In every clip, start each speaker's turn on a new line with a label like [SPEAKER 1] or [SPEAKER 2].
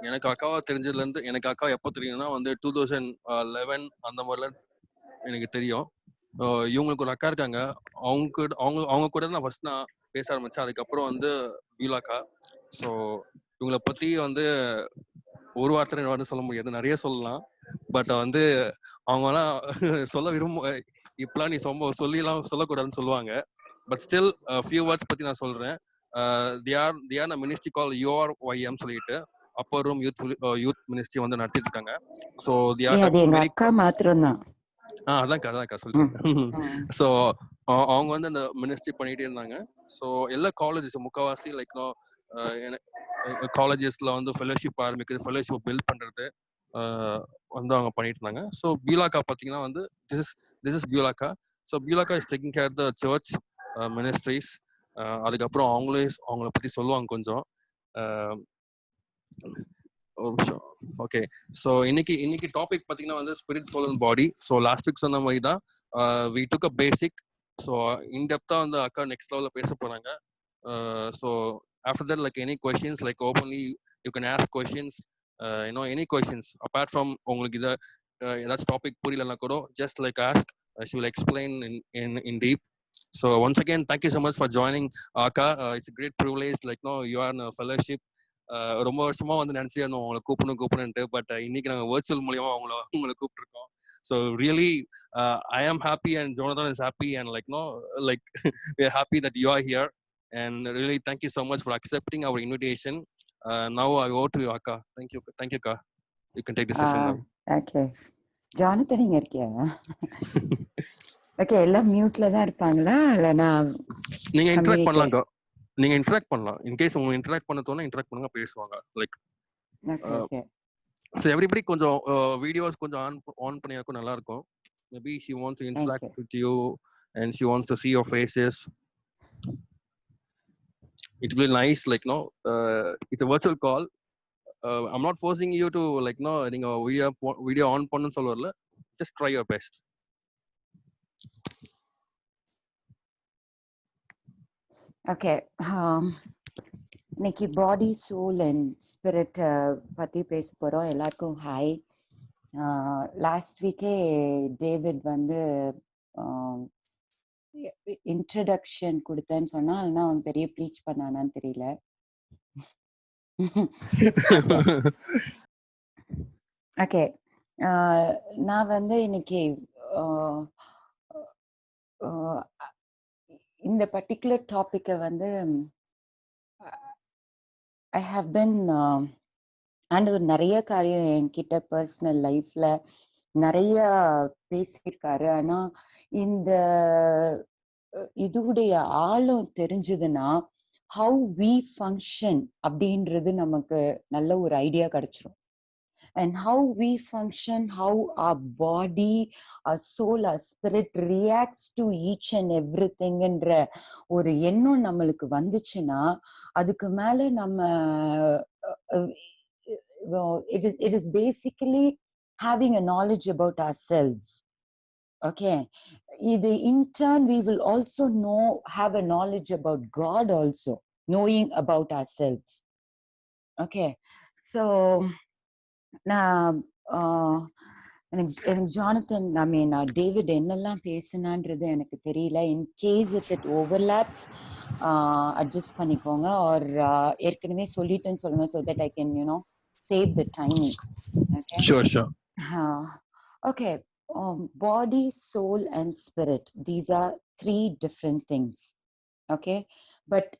[SPEAKER 1] எனக்கு அக்காவா தெரிஞ்சதுலேருந்து, எனக்கு அக்கா எப்போ தெரியும்னா வந்து 2011 அந்த மாதிரிலாம் எனக்கு தெரியும். இவங்களுக்கு ஒரு அக்கா இருக்காங்க. அவங்க கூட நான் ஃபர்ஸ்ட் நான் பேச ஆரம்பிச்சேன். அதுக்கப்புறம் வந்து வியூலாக்கா. ஸோ இவங்கள பற்றி வந்து ஒரு வார்த்தை 2 வார்த்தை சொல்ல முடியாது, நிறைய சொல்லலாம். பட் வந்து அவங்கலாம் சொல்ல இப்பெல்லாம் நீ சொல்லிலாம் சொல்லக்கூடாதுன்னு சொல்லுவாங்க. பட் ஸ்டில் ஃபியூ வேர்ட்ஸ் பற்றி நான் சொல்கிறேன். they are a ministry called URYM சொல்லிட்டு அப்பர் ரூம் யூத் மினிஸ்ட்ரி வந்து நடத்திட்டு இருக்காங்க. ஸோ they are touching
[SPEAKER 2] எங்க
[SPEAKER 1] very
[SPEAKER 2] அக்கா மாத்திரம் தான்.
[SPEAKER 1] அதான்க்கா சொல்லிட்டேன். ஸோ அவங்க வந்து அந்த மினிஸ்ட்ரி பண்ணிட்டே இருந்தாங்க. ஸோ எல்லா காலேஜஸ் முக்கால்வாசி லைக் காலேஜஸ்ல வந்து ஃபெலோஷிப் ஆரம்பிக்கிறது, ஃபெலோஷிப் பில்ட் பண்றது வந்து அவங்க பண்ணிட்டு இருந்தாங்க. ஸோ பியூலாக்கா பார்த்தீங்கன்னா வந்து திஸ் இஸ் பியூலாக்கா. ஸோ பியூலாக்கா is taking care the church ministries. அதுக்கப்புறம் அவங்கள பற்றி சொல்லுவாங்க கொஞ்சம். ஒரு நிமிஷம். ஓகே, ஸோ இன்னைக்கு டாபிக் பார்த்தீங்கன்னா வந்து spirit, soul and body. So last week சொன்ன மாதிரி தான் we took a basic. So இன்டெப்த்தாக வந்து அக்கா நெக்ஸ்ட் லெவலில் பேச போகிறாங்க. So after that like any questions like openly you can ask questions, any questions apart from உங்களுக்கு இதை ஏதாச்சும் டாபிக் புரியலன்னா கூட just like ask, she will explain in deep. So once again, thank you so much for joining, Akka. It's a great privilege. Like, you are in a fellowship. ரொம்ப வருஷமா வந்து நினைச்சிருந்தோம் உங்களை கூப்பிடணும்ட்டு. But இன்னைக்கு நாங்கள் வர்ச்சுவல் மூலியமா உங்களை கூப்பிட்டுருக்கோம். So really I am happy and Jonathan is happy and like we are happy that you are here, and really thank you so much for accepting our invitation. Now I go to you, Akka. Thank you Akka. You can take the session now.
[SPEAKER 2] Okay, Jonathan இங்க இருக்கியா? Okay, எல்லாம் மியூட்ல தான் இருப்பாங்களா? இல்லனா
[SPEAKER 1] நீங்க interact பண்ணலாம்க்கா. நீங்க interact பண்ணலாம். In case உங்களுக்கு இன்டராக்ட் பண்ண தோணா இன்டராக்ட் பண்ணுங்க, பேசுவாங்க. Like
[SPEAKER 2] okay.
[SPEAKER 1] ஸோ எவ்ரிபடி கொஞ்சம் வீடியோஸ் கொஞ்சம் ஆன் பண்ணியாக்கும் நல்லா இருக்கும். Maybe she wants to interact with you and she wants to see your faces. It will be nice, like it's a virtual call. I'm not forcing you to like நீங்க video on பண்ணனும் சொல்ல வரல. Just try your best.
[SPEAKER 2] Okay, இன்னைக்கு பாடி, soul and spirit பற்றி பேச போகிறோம். எல்லாருக்கும் hi. Last வீக்கே David வந்து இன்ட்ரடக்ஷன் கொடுத்தேன்னு சொன்னா, இல்லைன்னா அவன் பெரிய ப்ரீச் பண்ணானான்னு தெரியல. ஓகே, நான் வந்து இன்னைக்கு இந்த பர்டிகுலர் டாப்பிக்கை வந்து ஐ ஹவ் பின் ஆண்டவர் நிறைய காரியம் என்கிட்ட பர்சனல் லைஃப்ல நிறைய பேசியிருக்காரு. ஆனா இந்த இதுடைய ஆழம் தெரிஞ்சதுன்னா ஹவு வி ஃபங்க்ஷன் அப்படின்றது நமக்கு நல்ல ஒரு ஐடியா கிடைச்சிரும். And how we function, how our body, our soul, our spirit reacts to each and everything என்ற ஒரு எண்ணம் நம்மளுக்கு வந்துச்சுன்னா அதுக்கு மேல நம்ம it is basically having a knowledge about ourselves. Okay, in turn we will also have a knowledge about God also, knowing about ourselves. Okay, so நான் எனக்கு ஜானதன் டேவிட் என்னெல்லாம் பேசினான்றது எனக்கு தெரியல. In case if it overlaps adjust பண்ணிக்கோங்க, or ஏற்கனவே சொல்லிட்டேன்னு சொல்லுங்க, so that I can save the timing. Okay,
[SPEAKER 1] sure.
[SPEAKER 2] Okay, body, soul and spirit, these are 3 different things. Okay, but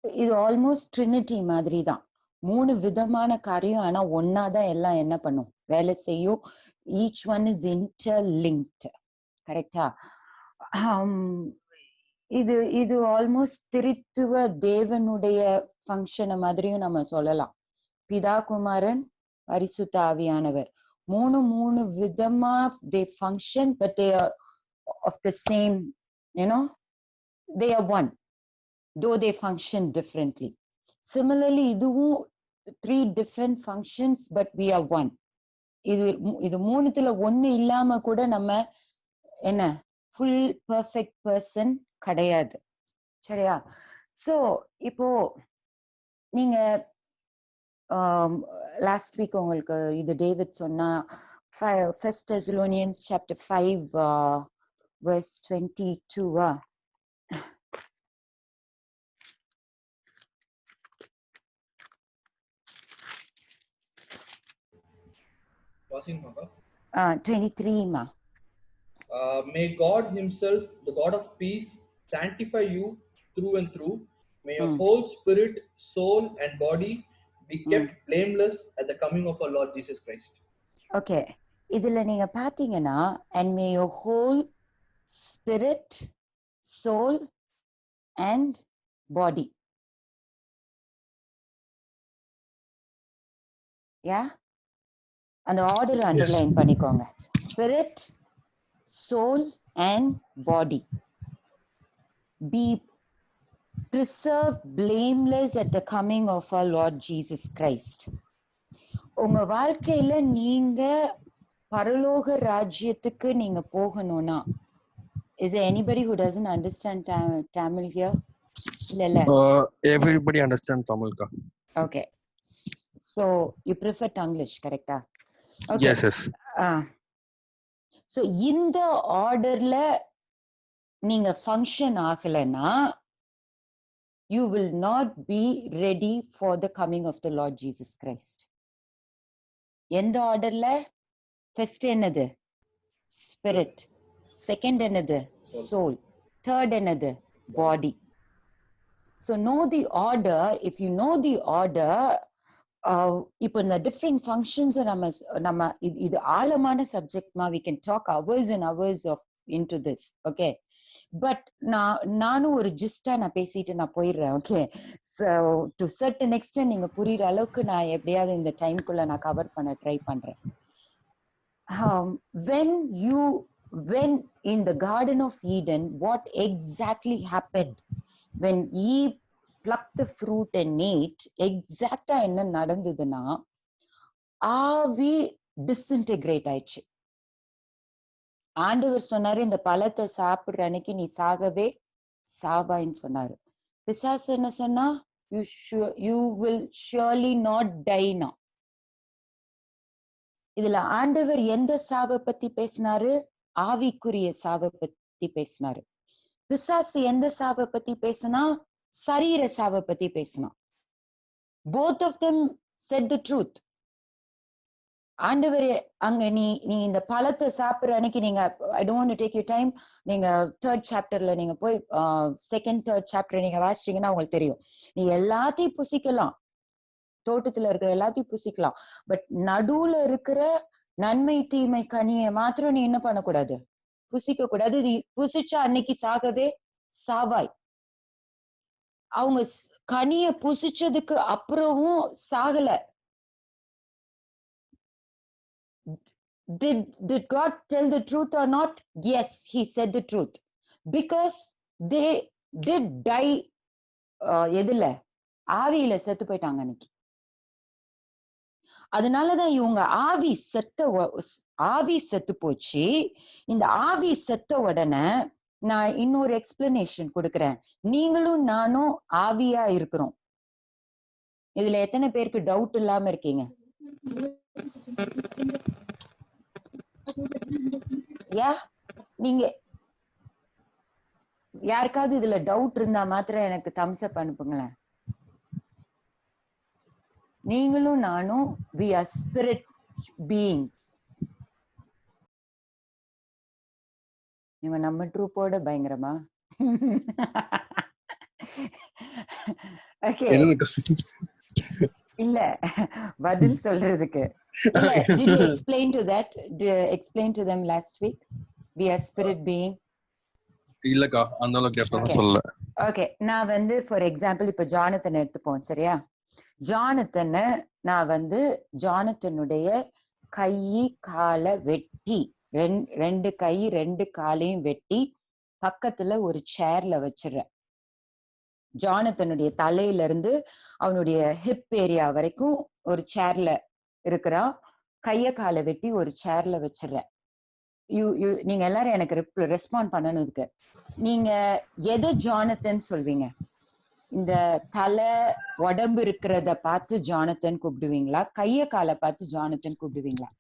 [SPEAKER 2] இது ஆல்மோஸ்ட் ட்ரினிட்டி மாதிரி தான். 3 விதமான காரியம், ஆனா ஒன்னாதான் எல்லாம் என்ன பண்ணும், வேலை செய்யும். Each one is interlinked. கரெக்டா? இது ஆல்மோஸ்ட் திரித்துவ தேவனுடைய ஃபங்க்ஷனை மாதிரியும் நம்ம சொல்லலாம். பிதா, குமாரன், பரிசுத்த ஆவியானவர், 3 விதமா they function, but they are of the same, they are one, though they function differently. Similarly, இதுவும் 3 different functions, but we are one. இது 3த்துல 1 இல்லாம கூட நம்ம என்ன full perfect person கிடையாது. சரியா? சோ இப்போ நீங்க லாஸ்ட் வீக் உங்களுக்கு இது டேவிட் சொன்னா First Thessalonians chapter 5 verse 22 23 ma.
[SPEAKER 3] May God himself, the God of peace, sanctify you through and through. May your whole spirit, soul and body be kept blameless at the coming of our Lord Jesus Christ.
[SPEAKER 2] Okay, இதுல நீங்க பாத்தீங்கன்னா and may your whole spirit, soul and body. Yeah, அந்த order underline பண்ணிக்கோங்க. Spirit, soul and body be preserved blameless at the coming of our Lord Jesus Christ. உங்க வாழ்க்கையில நீங்க பரலோக ராஜ்யத்துக்கு நீங்க போகணும்னா, is there anybody who doesn't understand Tamil here? இல்ல
[SPEAKER 1] everybody understand Tamil ka.
[SPEAKER 2] Okay, so you prefer Tanglish, correct? Okay.
[SPEAKER 1] Yes, yes.
[SPEAKER 2] So இந்த ஆர்டர்ல நீங்க ஃபங்க்ஷன் ஆகலைன்னா you will not be ready for the coming of the Lord Jesus Christ. எந்த ஆர்டர்ல? First என்னது? Spirit. Second என்னது? Soul. Third என்னது? Body. So know the order. If you know the order, இப்போ இந்த டிஃப்ரெண்ட் ஃபங்க்ஷன்ஸ் நம்ம இது ஆழமான சப்ஜெக்ட்மா, we can talk hours and hours of into this. Okay, but நானும் ஒரு ஜிஸ்டா நான் பேசிட்டு நான் போயிடுறேன். Okay, so to certain extent நீங்க புரியுற அளவுக்கு நான் எப்படியாவது இந்த டைம்குள்ள நான் கவர் பண்ண ட்ரை பண்றேன். when in the Garden of Eden, what exactly happened when Eve plucked the fruit and ate? எக்ஸாக்டா என்ன நடந்ததுன்னா, ஆவி டிஸ்இன்டெகிரேட் ஆயிடுச்சு. ஆண்டவர் சொன்னாரு, இந்த பழத்தை சாப்பிடுற அன்னைக்கு நீ சாகவே சாவாயின்னு சொன்னாரு. பிசாசு என்ன சொன்னா, you will surely not die now. இதுல ஆண்டவர் எந்த சாவை பத்தி பேசினாரு? ஆவிக்குரிய சாவை பத்தி பேசினாரு. பிசாசு எந்த சாவை பத்தி பேசினா? சரீர சாவை பத்தி பேசினா. both of them said the truth. ஆண்டவர் அங்க நீ இந்த பழத்தை சாப்பிடுற அன்னைக்கு நீங்க, I don't want to take your time, நீங்க 3rd chapterல நீங்க போய் 2nd 3rd chapter நீங்க வாசிச்சீங்கன்னா உங்களுக்கு தெரியும். நீ எல்லாத்தையும் புசிக்கலாம், தோட்டத்துல இருக்கிற எல்லாத்தையும் புசிக்கலாம், பட் நடுவுல இருக்கிற நன்மை தீமை கனியை மாத்திரம் நீ என்ன பண்ணக்கூடாது? புசிக்க கூடாது. புசிச்சா அன்னைக்கு சாகவே சாவாய். அவங்க கனிய புசிச்சதுக்கு அப்புறமும் சாகல. Did God tell the truth or not? Yes, he said the truth, because they did die. எதுல? ஆவியில செத்து போயிட்டாங்க அன்னைக்கு. அதனாலதான் இவங்க ஆவி செத்து போச்சு. இந்த ஆவி செத்த உடனே நான் இன்னொரு எக்ஸ்பிளனேஷன் கொடுக்கிறேன். நீங்களும் நானும் ஆவியா இருக்கிறோம். இதுல எத்தனை பேருக்கு டவுட் இல்லாம இருக்கீங்க? நீங்க யாருக்காவது இதுல டவுட் இருந்தா மாத்திரம் எனக்கு தம்ஸ் அப் அனுப்புங்களேன். நீங்களும் நானும் we are spirit beings. இவங்க நம்ம ட்ரூப்போட பயங்கரமா? ஓகே, இல்ல பதில் சொல்றதுக்கு இல்ல. Did you explain to them last week? We are spirit being.
[SPEAKER 1] இல்லக்கா, அந்த அளவுக்கு டெப்தா சொல்லல.
[SPEAKER 2] ஓகே, நான் ஃபார் எக்ஸாம்பிள் இப்ப ஜானத்தன் எடுத்துப்போம், சரியா? ஜானத்தனை நான் ஜானத்தனுடைய கை காலை வெட்டி, ரெண்டு கை ரெண்டு காலையும் வெட்டி பக்கத்துல ஒரு சேர்ல வச்சிடுறேன். ஜானத்தனுடைய தலையில இருந்து அவனுடைய ஹிப் ஏரியா வரைக்கும் ஒரு சேர்ல இருக்கிறான். கைய காலை வெட்டி ஒரு சேர்ல வச்சிடுறேன். நீங்க எல்லாரும் எனக்கு ரெஸ்பாண்ட் பண்ணணுதுக்கு. நீங்க எதை ஜானத்தன் சொல்வீங்க? இந்த தலை உடம்பு இருக்கிறத பார்த்து ஜானத்தன் கூப்பிடுவீங்களா, கைய காலை பார்த்து ஜானத்தன் கூப்பிடுவீங்களா?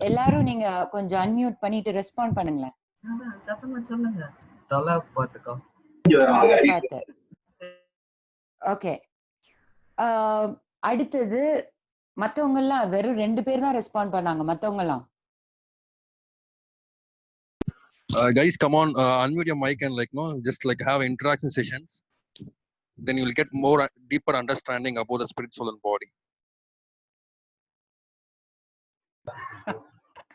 [SPEAKER 2] எல்லாரும் நீங்க கொஞ்சம் அன்மியூட் பண்ணிட்டு ரெஸ்பாண்ட் பண்ணுங்களேன்.
[SPEAKER 4] சொல்லுங்க. தலை பார்த்துக்கோ.
[SPEAKER 2] தலை பார்த்து. ஓகே. அடுத்தது மத்தவங்க எல்லாம் வெறும் 2 பேர் தான் ரெஸ்பாண்ட் பண்ணாங்க. மத்தவங்க எல்லாம்
[SPEAKER 1] guys, come on, unmute your mic and just have interaction sessions. Then you will get more deeper understanding about the spirit, soul and body.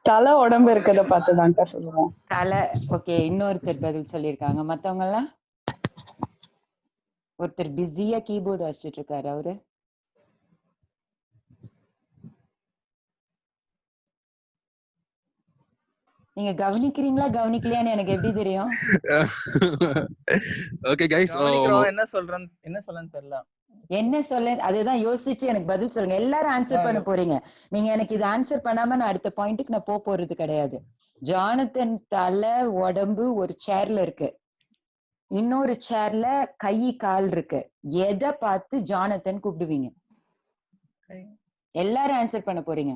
[SPEAKER 5] தலை உடம்பு இருக்கிறத பார்த்துதான்க்கா சொல்லுவோம்.
[SPEAKER 2] தலை. ஓகே, இன்னொருத்தர் பதில் சொல்லியிருக்காங்க. மத்தவங்க எல்லாம் ஒருத்தர் பிஸியா கீபோர்டு வச்சுட்டு இருக்காரு. அவரு நீங்க கவனிக்கிறீங்களா கவனிக்கலையான்னு எனக்கு எப்படி தெரியும்?
[SPEAKER 1] Okay guys,
[SPEAKER 4] என்ன சொல்றேன்னு தெரியல.
[SPEAKER 2] என்ன சொல்ல அதுதான் யோசிச்சு எனக்கு பதில் சொல்லுங்க. எல்லாரும் ஆன்சர் பண்ண போறீங்க. நீங்க எனக்கு இது ஆன்சர் பண்ணாம நான் அடுத்த பாயிண்ட்டுக்கு நான் போறது கிடையாது. ஜானத்தன் தலை உடம்பு ஒரு சேர்ல இருக்கு, இன்னொரு சேர்ல கை கால் இருக்கு. எதை பார்த்து ஜானத்தன் கூப்பிடுவீங்க? எல்லாரும் ஆன்சர் பண்ண போறீங்க.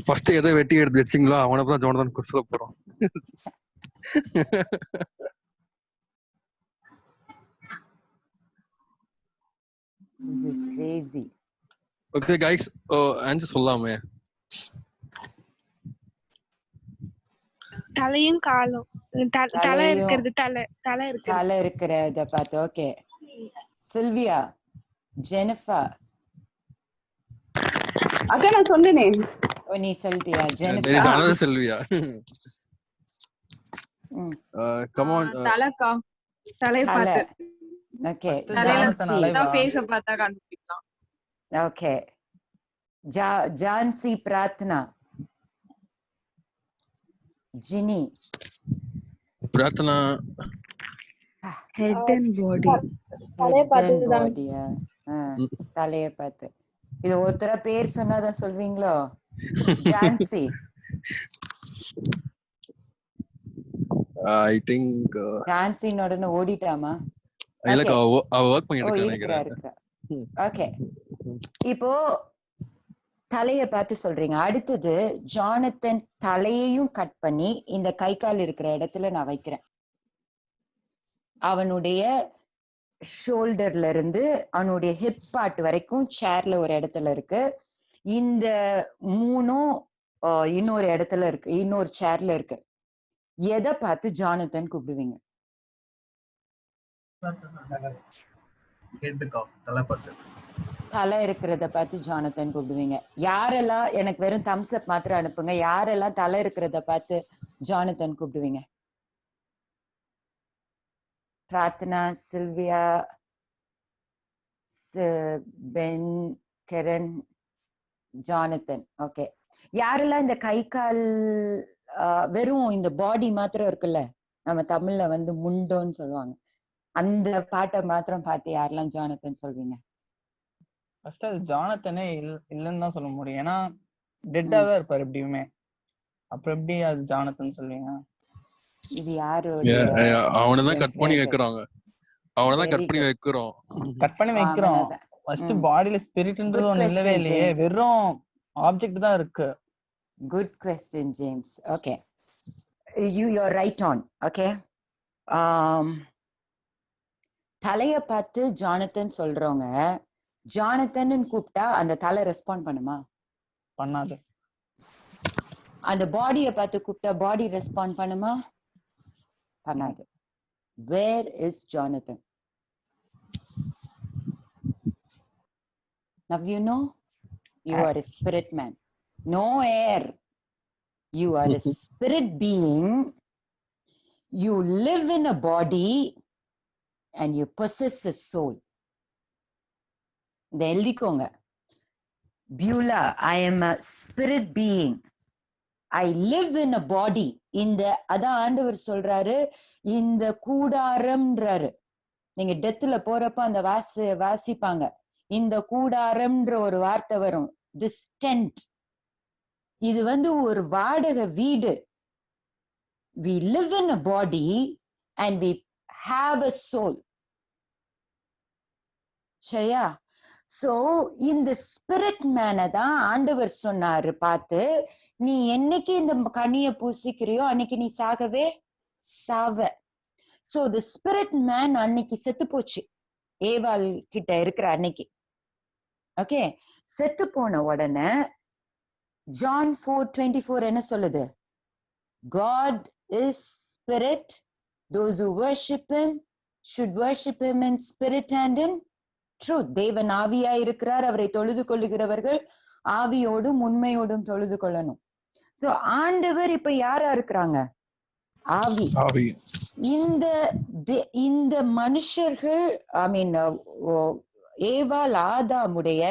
[SPEAKER 1] ஃபர்ஸ்ட் எதை வெட்டி எடுத்து வச்சிங்களோ அவனை தான் ஜானத்தன் சொல்ல போறோம்.
[SPEAKER 2] This is crazy.
[SPEAKER 1] Okay guys, answer சொல்லலாமே.
[SPEAKER 6] தலையும் காலும். தலை இருக்கிறது, தலை
[SPEAKER 2] இருக்கிறத பார்த்து. Okay, Sylvia, Jennifer.
[SPEAKER 5] அக்கா நான் சொன்னேனே.
[SPEAKER 2] ஓ, நீ சொல்லிட்டியா? Jennifer.
[SPEAKER 1] There is another Sylvia. Come on.
[SPEAKER 6] தலைக்கா. தலைய பார்த்து.
[SPEAKER 2] ஓகே,
[SPEAKER 6] தலையில ஃபேஸ பார்த்தா கண்டுபிடிக்கலாம்.
[SPEAKER 2] Okay, Jancy Prarthana. Jini.
[SPEAKER 1] Prarthana.
[SPEAKER 6] Head and body.
[SPEAKER 2] தலைய பார்த்துதான்டியா? தலைய பார்த்து. இது ஒருத்தர பேர் சொன்னாதான் சொல்வீங்களோ? ஜான்சி.
[SPEAKER 1] I think
[SPEAKER 2] ஜான்சினோட ஓடிட்டாமா?
[SPEAKER 1] இல்ல அவ வர்க் பண்ணிட்டு இருக்கா.
[SPEAKER 2] ஓகே, இப்போ தலைய பார்த்து சொல்றீங்க. அடுத்தது ஜானத்தன் தலையையும் கட் பண்ணி இந்த கை கால் இருக்கிற இடத்துல நான் வைக்கிறேன். அவனுடைய ஷோல்டர்ல இருந்து அவனுடைய ஹிப் பார்ட் வரைக்கும் சேர்ல ஒரு இடத்துல இருக்கு. இந்த 3ம் இன்னொரு இடத்துல இருக்கு, இன்னொரு சேர்ல இருக்கு. எதை பார்த்து ஜானத்தன் கூப்பிடுவீங்க? தலை இருக்கிறத பார்த்து ஜானத்தன் கூப்பிடுவீங்க. யாரெல்லாம் எனக்கு வெறும் தம்ஸ் அப் மாத்திரம் அனுப்புங்க. யாரெல்லாம் தலை இருக்கிறத பார்த்து ஜானத்தன் கூப்பிடுவீங்க? Prarthana, Sylvia, Ben, Karen, Jonathan. Okay, யாரெல்லாம் இந்த கை கால் வெறும் இந்த பாடி மாத்திரம் இருக்குல்ல, நம்ம தமிழ்ல முண்டோன்னு சொல்லுவாங்க, அந்த பாட்டை மாத்திரம் பார்த்து யாரெல்லாம் ஜானத்தன் சொல்வீங்க?
[SPEAKER 4] ஃபர்ஸ்ட் அது ஜானத்தனே இல்லன்னு தான் சொல்ல முடியும். ஏன்னா டெட்டா தான் இருப்பாரு எப்படியுமே. அப்புறம் எப்படி அது ஜானத்தன் சொல்வீங்க?
[SPEAKER 2] இது யாரு?
[SPEAKER 1] அவனதான் கட் பண்ணி வைக்கிறாங்க. அவனதான் கட் பண்ணி வைக்கிறோம்.
[SPEAKER 4] கட் பண்ணி வைக்கிறோம். ஃபர்ஸ்ட் பாடியில ஸ்பிரிட்ன்றது ஒண்ணு இல்லவே இல்லையே, வெறும் ஆப்ஜெக்ட் தான் இருக்கு.
[SPEAKER 2] Good question James. Okay, you are right on. Okay, தலைய பார்த்து ஜானத்தன் சொல்றவங்க ஜானத்தன் கூப்பிட்டா அந்த தலை ரெஸ்பாண்ட் பண்ணுமா?
[SPEAKER 4] பண்ணாது.
[SPEAKER 2] அந்த பாடியை பார்த்து கூப்பிட்டா பாடி ரெஸ்பாண்ட் பண்ணுமா? பண்ணாது. Where is Jonathan? Now you know you are a spirit man. No air. You are a spirit being. You live in a body and you possess a soul. இதை எழுதிக்கோங்க. Beulah, I am a spirit being. I live in a body. அதான் ஆண்டவர் சொல்றாரு, இந்த கூடாரம்ன்றாரு. நீங்க டெத்துல போறப்ப அந்த வாசிப்பாங்க, இந்த கூடாரம்ன்ற ஒரு வார்த்தை வரும். this tent. இது வந்து ஒரு வாடகை வீடு. We live in a body and we have a soul. சரியா? So இந்த ஸ்பிரிட் மேனை தான் ஆண்டவர் சொன்னாரு பார்த்து, நீ என்னைக்கு இந்த கனியை பூசிக்கிறியோ அன்னைக்கு நீ சாகவே சாவ. So the spirit man அன்னைக்கு செத்து போச்சு, ஏவாள் கிட்ட இருக்கிற அன்னைக்கு. ஓகே, செத்து போன உடனே John 4:24 என்ன சொல்லுது? God is spirit. Those who worship him should worship him in spirit and in truth. தேவன் ஆவியா இருக்கிறார், அவரை தொழுது கொள்ளுகிறவர்கள் ஆவியோடும் உண்மையோடும் தொழுது கொள்ளணும். சோ ஆண்டவர் இப்ப யாரா இருக்கிறாங்க? ஆவி. இந்த மனுஷர்கள், ஐ மீன் ஏவாள் ஆதாமுடைய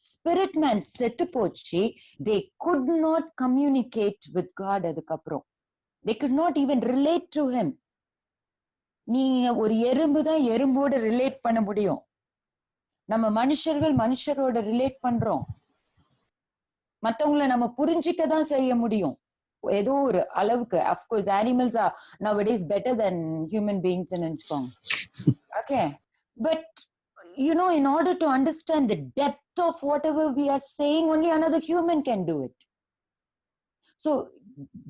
[SPEAKER 2] ஸ்பிரிட் மேன் செத்து போச்சு. they could not communicate with God. அதுக்கப்புறம் they could not even relate to him. நீங்க ஒரு எறும்பு தான் எறும்போட ரிலேட் பண்ண முடியும். நம்ம மனுஷர்கள் மனுஷரோட ரிலேட் பண்றோம். மத்தவங்களை நம்ம புரிஞ்சிக்க தான் செய்ய முடியும் ஏதோ ஒரு அளவுக்கு. Of course animals are nowadays better than human beings ன்னு நினைச்சுக்கோங்க. Okay, but you know, in order to understand the depth of whatever we are saying, only another human can do it. So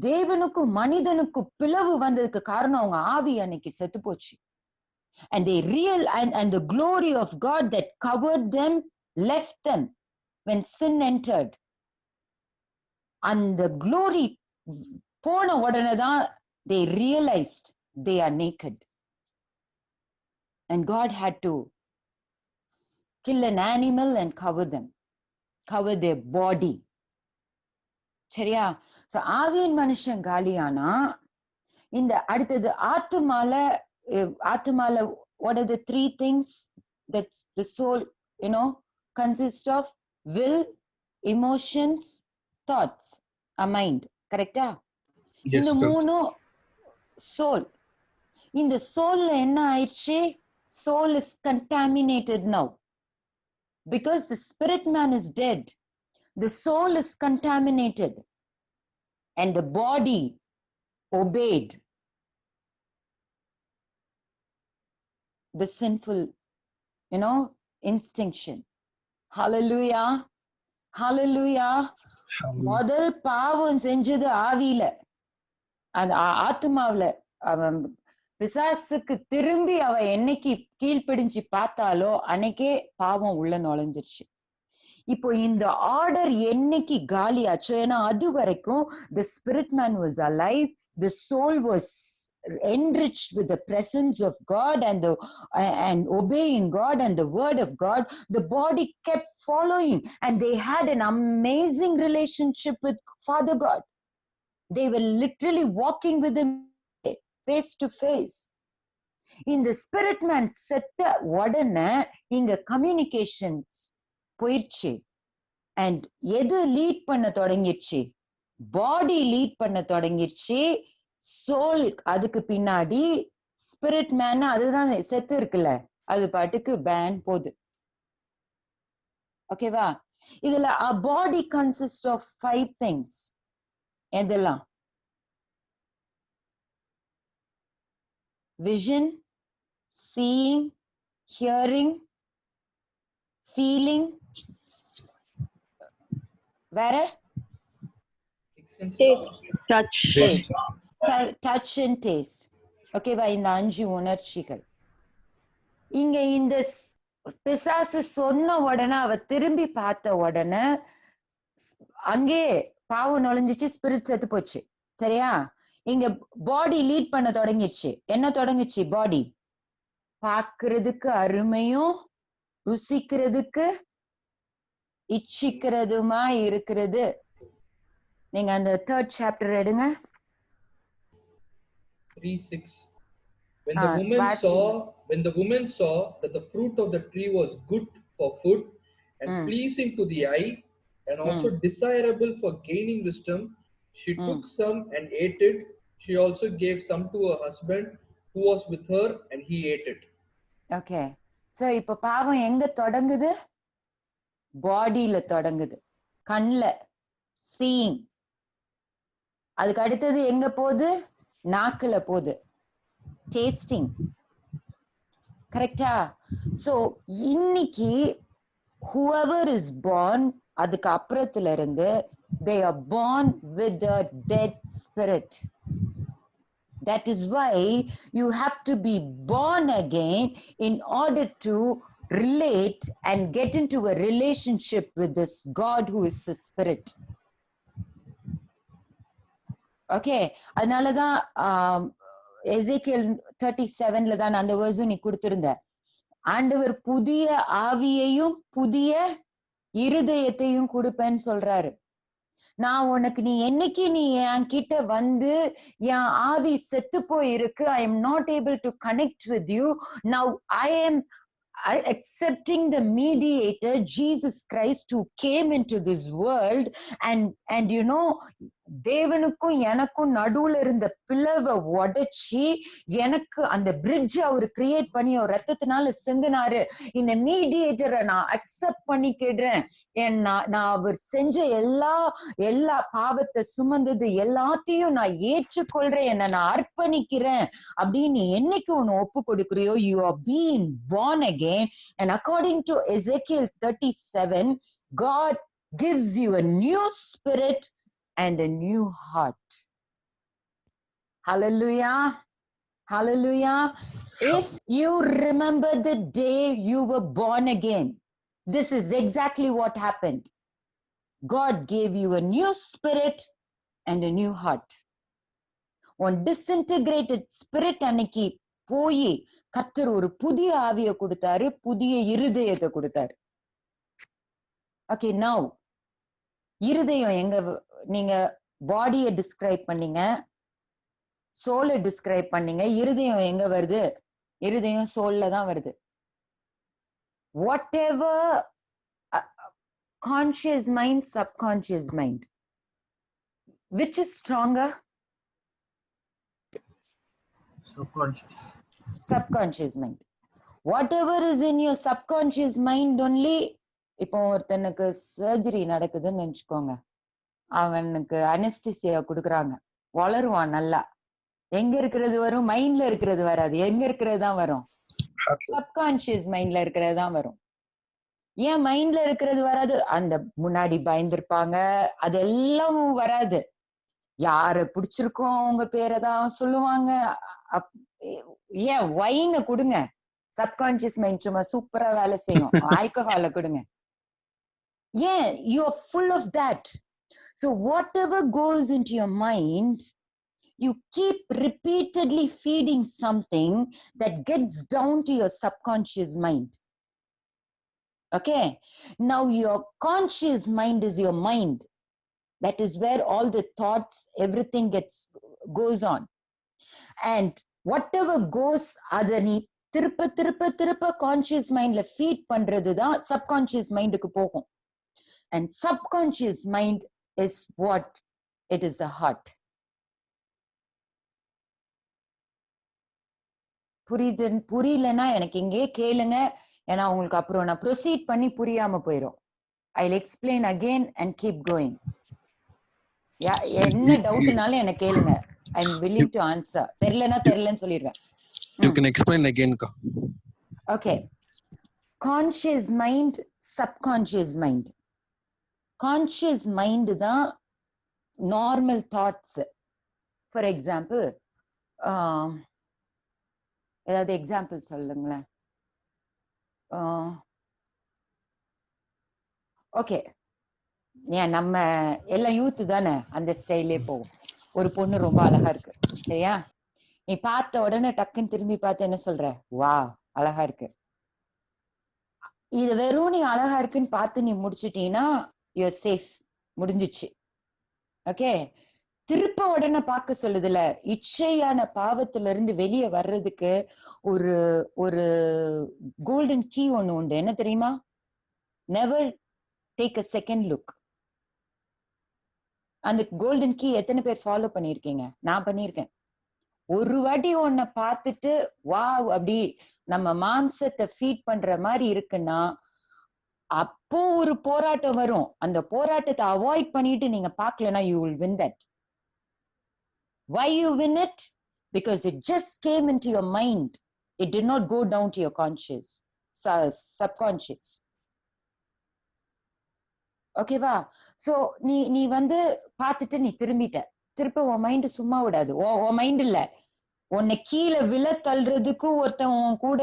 [SPEAKER 2] தேவனுக்கும் மனிதனுக்கும் பிளவு வந்ததுக்கு காரணம் அவங்க ஆவி அன்னைக்கு செத்து போச்சு. And they and the glory of God that covered them left them when sin entered. And the glory போன உடனே தான் they realized they are naked. And God had to kill an animal and cover their body. சரியா? So ஆவியின் மனுஷன் காலியானா, இந்த அடுத்தது ஆத்துமால what are the three things that the soul, you know, consists of? Will, emotions, thoughts, a mind. கரெக்டா? இந்த மூணு soul. இந்த soulல என்ன ஆயிடுச்சு? Soul is contaminated now. Because the spirit man is dead, the soul is contaminated and the body obeyed the sinful, you know, instinction. Hallelujah. Hallelujah. முதல் பாவம் செஞ்சது ஆவியில, அந்த ஆத்மாவில. அவன் பிசாசுக்கு திரும்பி அவ என்னைக்கு கீழ்ப்பிடிஞ்சு பார்த்தாலோ அன்னைக்கே பாவம் உள்ள நுழைஞ்சிருச்சு. இப்போ இந்த ஆர்டர் என்னைக்கு காலி ஆச்சோ, ஏன்னா அது வரைக்கும் the spirit man was alive, the soul was enriched with the presence of God and obeying God and the word of God. The body kept following and they had an amazing relationship with Father God. They were literally walking with him face to face. இந்த spirit man செத்த உடனே இங்க communications போயிடுச்சு. And எது lead பண்ண தொடங்கிடுச்சு? பாடி lead பண்ண தொடங்கிடுச்சு. Soul அதுக்கு பின்னாடி, ஸ்பிரிட் மேன் அதுதான் செத்து இருக்குல்ல, அது பாட்டுக்கு பேன் போகுது. ஓகேவா? இதுல a body consists of 5 things. எதெல்லாம்? Vision, seeing, hearing, feeling, வேற? Touch and taste. ஓகேவா? இந்த 5 உணர்ச்சிகள். இங்க இந்த பிசாசு சொன்ன உடனே, அவ திரும்பி பார்த்த உடனே அங்கே பாவம் நுழைஞ்சிச்சு, ஸ்பிரிட் செத்து போச்சு. சரியா? இங்க பாடி லீட் பண்ண தொடங்கிடுச்சு. என்ன தொடங்குச்சு? பாடி பார்க்கிறதுக்கு அருமையும் ருசிக்கிறதுக்கு இச்சிக்கிறதுமா இருக்கிறது. நீங்க அந்த 3rd chapter எடுங்க.
[SPEAKER 3] 3:6. When the woman saw that the fruit of the tree was good for food and pleasing to the eye and also desirable for gaining wisdom, she took some and ate it. She also gave some to her husband who was with her and he ate it.
[SPEAKER 2] Okay. So இப்ப பாவம் எங்க தொடங்குது? பாடியில தொடங்குது. கண்ல seeing. அதுக்கு அடுத்தது எங்க போகுது? நாக்குல போகுது, டேஸ்டிங். கரெக்டா? சோ இன்னைக்கு whoever is born, அதுக்கு அப்புறத்துல இருந்து they are born with a dead spirit. That is why you have to be born again in order to relate and get into a relationship with this God who is a spirit. Okay, அதனாலதான் எசேக்கியேல் 37ல தான் அந்த வேர்ஸும் நீ கொடுத்திருந்த. ஆண்டவர் புதிய ஆவியையும் புதிய இருதயத்தையும் கொடுப்பேன்னு சொல்றாரு. நான் உனக்கு நீ என்னைக்கு நீ என் கிட்ட வந்து என் ஆவி செத்து போயிருக்கு, I am not able to connect with you, now I am accepting the mediator Jesus Christ who came into this world, and you know, தேவனுக்கும் எனக்கும் நடுவுல இருந்த பிளவை உடைச்சி எனக்கு அந்த பிரிட்ஜ் அவரு கிரியேட் பண்ணி அவர் ரத்தத்தினால சிந்தினாரு. இந்த மீடியேட்டரை நான் அக்செப்ட் பண்ணிக்கிடுறேன். நான் அவர் செஞ்ச எல்லா பாவத்தை சுமந்தது எல்லாத்தையும் நான் ஏற்றுக்கொள்றேன், என்ன நான் அர்ப்பணிக்கிறேன் அப்படின்னு என்னைக்கு ஒன்னு ஒப்பு கொடுக்குறியோ, you are being born again. And according to Ezekiel 37, God gives you a new spirit and a new heart. Hallelujah. Hallelujah. If you remember the day you were born again, this is exactly what happened. God gave you a new spirit and a new heart. One disintegrated spirit அன்னைக்கு போய் கர்த்தர் ஒரு புதிய ஆவியை கொடுத்தாரு, புதிய இருதயத்தை கொடுத்தாரு. ஓகே, நவ் இருதயம் எங்க? நீங்க பாடியை டிஸ்கிரைப் பண்ணீங்க, சோலை டிஸ்கிரைப் பண்ணீங்க, இருதயம் எங்க வருது? இருதயம் சோல்ல தான் வருது. What ever conscious mind, subconscious mind, which is stronger? Subconscious mind. Whatever is in your subconscious mind only. இப்போ ஒருத்தனுக்கு சர்ஜரி நடக்குதுன்னு நினைச்சுக்கோங்க, அவனுக்கு அனஸ்தீசியா கொடுக்குறாங்க, வளருவான் நல்லா. எங்க இருக்கிறது வரும்? மைண்ட்ல இருக்கிறது வராது. எங்க இருக்கிறது தான் வரும்? சப்கான்சியஸ் மைண்ட்ல இருக்கிறது தான் வரும். ஏன் மைண்ட்ல இருக்கிறது வராது? அந்த முன்னாடி பயந்துருப்பாங்க, அதெல்லாம் வராது. யார பிடிச்சிருக்கோம் அவங்க பேரை தான் சொல்லுவாங்க. ஏன் வைனை கொடுங்க, சப்கான்சியஸ் மைண்ட் சும்மா சூப்பரா வேலை செய்யும். ஆல்கஹால கொடுங்க. ஏன்? you are full of that. So whatever goes into your mind, you keep repeatedly feeding something that gets down to your subconscious mind. Okay, now your conscious mind is your mind. That is where all the thoughts, everything goes on. And whatever goes, அதை நீ திருப்ப conscious மைண்ட்ல feet பண்றதுதான் subconscious மைண்டுக்கு போகும். And subconscious mind is what? It is a heart. புரியலன்னா எனக்கு இங்கே கேளுங்க, ஏன்னா உங்களுக்கு அப்புறம் நான் ப்ரொசீட் பண்ணி புரியாம போயிடும். I'll explain again and keep going. என்ன டவுட்னாலும் எனக்கு கேளுங்க. I'm willing to answer. தெரியலன்னு சொல்லிடுறேன்.
[SPEAKER 1] You can explain again.
[SPEAKER 2] Okay. Conscious mind, subconscious mind. Conscious mind தான் normal thoughts. For example, ஏதாவது எக்ஸாம்பிள் சொல்லுங்களேன். ஓகே, ஏன் நம்ம எல்லாம் யூத் தானே, அந்த ஸ்டைலே போகும். ஒரு பொண்ணு ரொம்ப அழகா இருக்கு, சரியா? நீ பார்த்த உடனே டக்குன்னு திரும்பி பார்த்து என்ன சொல்ற? வா, அழகா இருக்கு. இது வெறும் நீ அழகா இருக்குன்னு பார்த்து நீ முடிச்சிட்டீன்னா யூஆர் சேஃப், முடிஞ்சிச்சு. ஓகே, திருப்ப உடனே பார்க்க சொல்லுதுல, இச்சையான பாவத்துல இருந்து வெளியே வர்றதுக்கு ஒரு ஒரு கோல்டன் கீ ஒண்ணு உண்டு. என்ன தெரியுமா? Never take a second look. அந்த கோல்டன் கீ எத்தனை பேர் ஃபாலோ பண்ணிருக்கீங்க? நான் பண்ணிருக்கேன். ஒரு வாட்டி உன்னை பார்த்துட்டு வா அப்படி நம்ம மாம்சத்தை ஃபீட் பண்ற மாதிரி இருக்குன்னா அப்போ ஒரு போராட்டம் வரும். அந்த போராட்டத்தை அவாய்ட் பண்ணிட்டு நீங்க பார்க்கலனா you will win that. Why you win it? Because it just came into your mind. It did not go down to your conscious, subconscious. ஓகேவா? சோ நீ வந்து பார்த்துட்டு நீ திருப்ப உன் மைண்ட் சும்மா விடாது. உன் மைண்ட் இல்ல, உன்னை கீழே விழ தள்ளுறதுக்கு ஒருத்தன் உன் கூட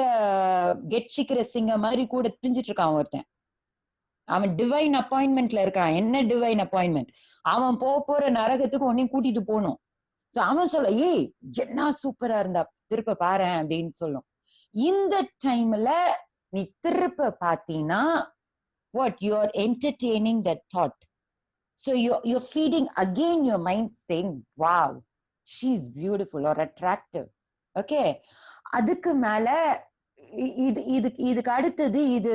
[SPEAKER 2] கெட்சிக்கிற சிங்க மாதிரி கூட பிரிஞ்சிட்டு இருக்கான் ஒருத்தன். அவன் டிவைன் அப்பாயின்மெண்ட்ல இருக்கான். என்ன டிவைன் அப்பாயின்மெண்ட்? அவன் போற நரகத்துக்கு உன்னையும் கூட்டிட்டு போகணும். சோ அவன் சொல்ல, ஏய் என்ன சூப்பரா இருந்தா திருப்ப பாரு அப்படின்னு சொல்லும். இந்த டைம்ல நீ திருப்ப பாத்தீங்கன்னா what you are entertaining that thought. So you're feeding again your mind saying, wow, she's beautiful or attractive. Okay, அதுக்கு மேல இதுக்கு அடுத்தது இது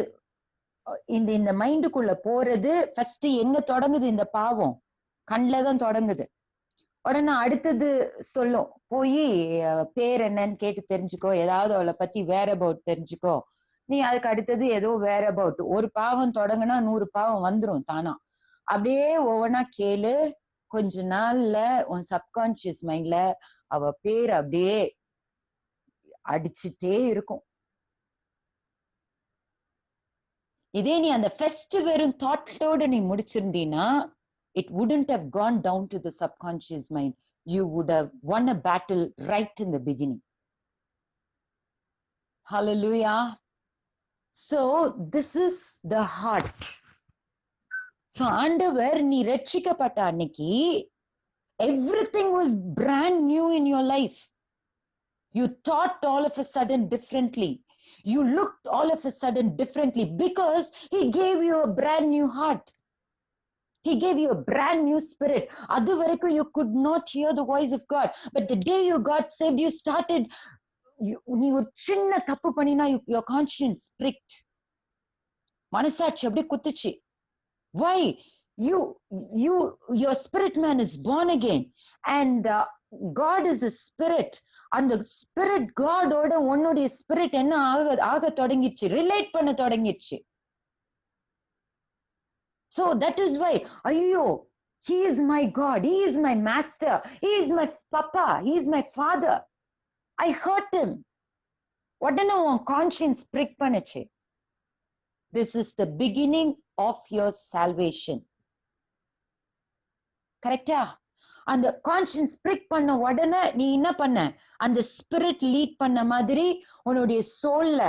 [SPEAKER 2] இந்த மைண்டுக்குள்ள போறது ஃபர்ஸ்ட் எங்க தொடங்குது? இந்த பாவம் கண்ணில தான் தொடங்குது. உடனே அடுத்தது சொல்லும், போய் பேர் என்னன்னு கேட்டு தெரிஞ்சுக்கோ, ஏதாவது அவளை பத்தி வேற அபவுட் தெரிஞ்சுக்கோ. நீ அதுக்கு அடுத்தது ஏதோ வேற அபவுட். ஒரு பாவம் தொடங்குனா 100 பாவம் வந்துரும் தானா. அப்படியே ஒவ்வொன்னா கேளு. கொஞ்ச நாள்ல உன் சப்கான்சியஸ் மைண்ட்ல அவ பேர் அப்படியே அடிச்சுட்டே இருக்கும். இதே நீ அந்த ஃபர்ஸ்ட் வெறும் தாட்டோட நீ முடிச்சிருந்தீன்னா it wouldn't have gone down to the subconscious mind. You would have won a battle right in the beginning. Hallelujah. So this is the heart. So ஆண்டவர் நீ ரட்சிக்கப்பட்ட அன்னைக்கு everything was brand new in your life. You thought all of a sudden differently. You looked all of a sudden differently because he gave you a brand new heart. He gave you a brand new spirit. Adu varaikku you could not hear the voice of God. But the day you got saved, you started, நீ ஒரு சின்ன தப்பு பண்ணினா your conscience pricked. மனசாட்சி அப்படியே குத்துச்சு. Why? Your spirit man is born again. And God is a spirit. அந்த spirit God ஓட உன்னுடைய spirit என்ன ஆக தொடங்கிச்சு, ரிலேட் பண்ண தொடங்கிச்சு. So that is why, ayyo, he is my God, he is my master, he is my papa, he is my father. I hurt him. உடனே உன் conscience பிரிக் பண்ணுச்சு. This is the beginning of your salvation. கரெக்டா? அந்த conscience பிரிக் பண்ண உடனே நீ என்ன பண்ண? அந்த ஸ்பிரிட் லீட் பண்ண மாதிரி உன்னுடைய சோல்ல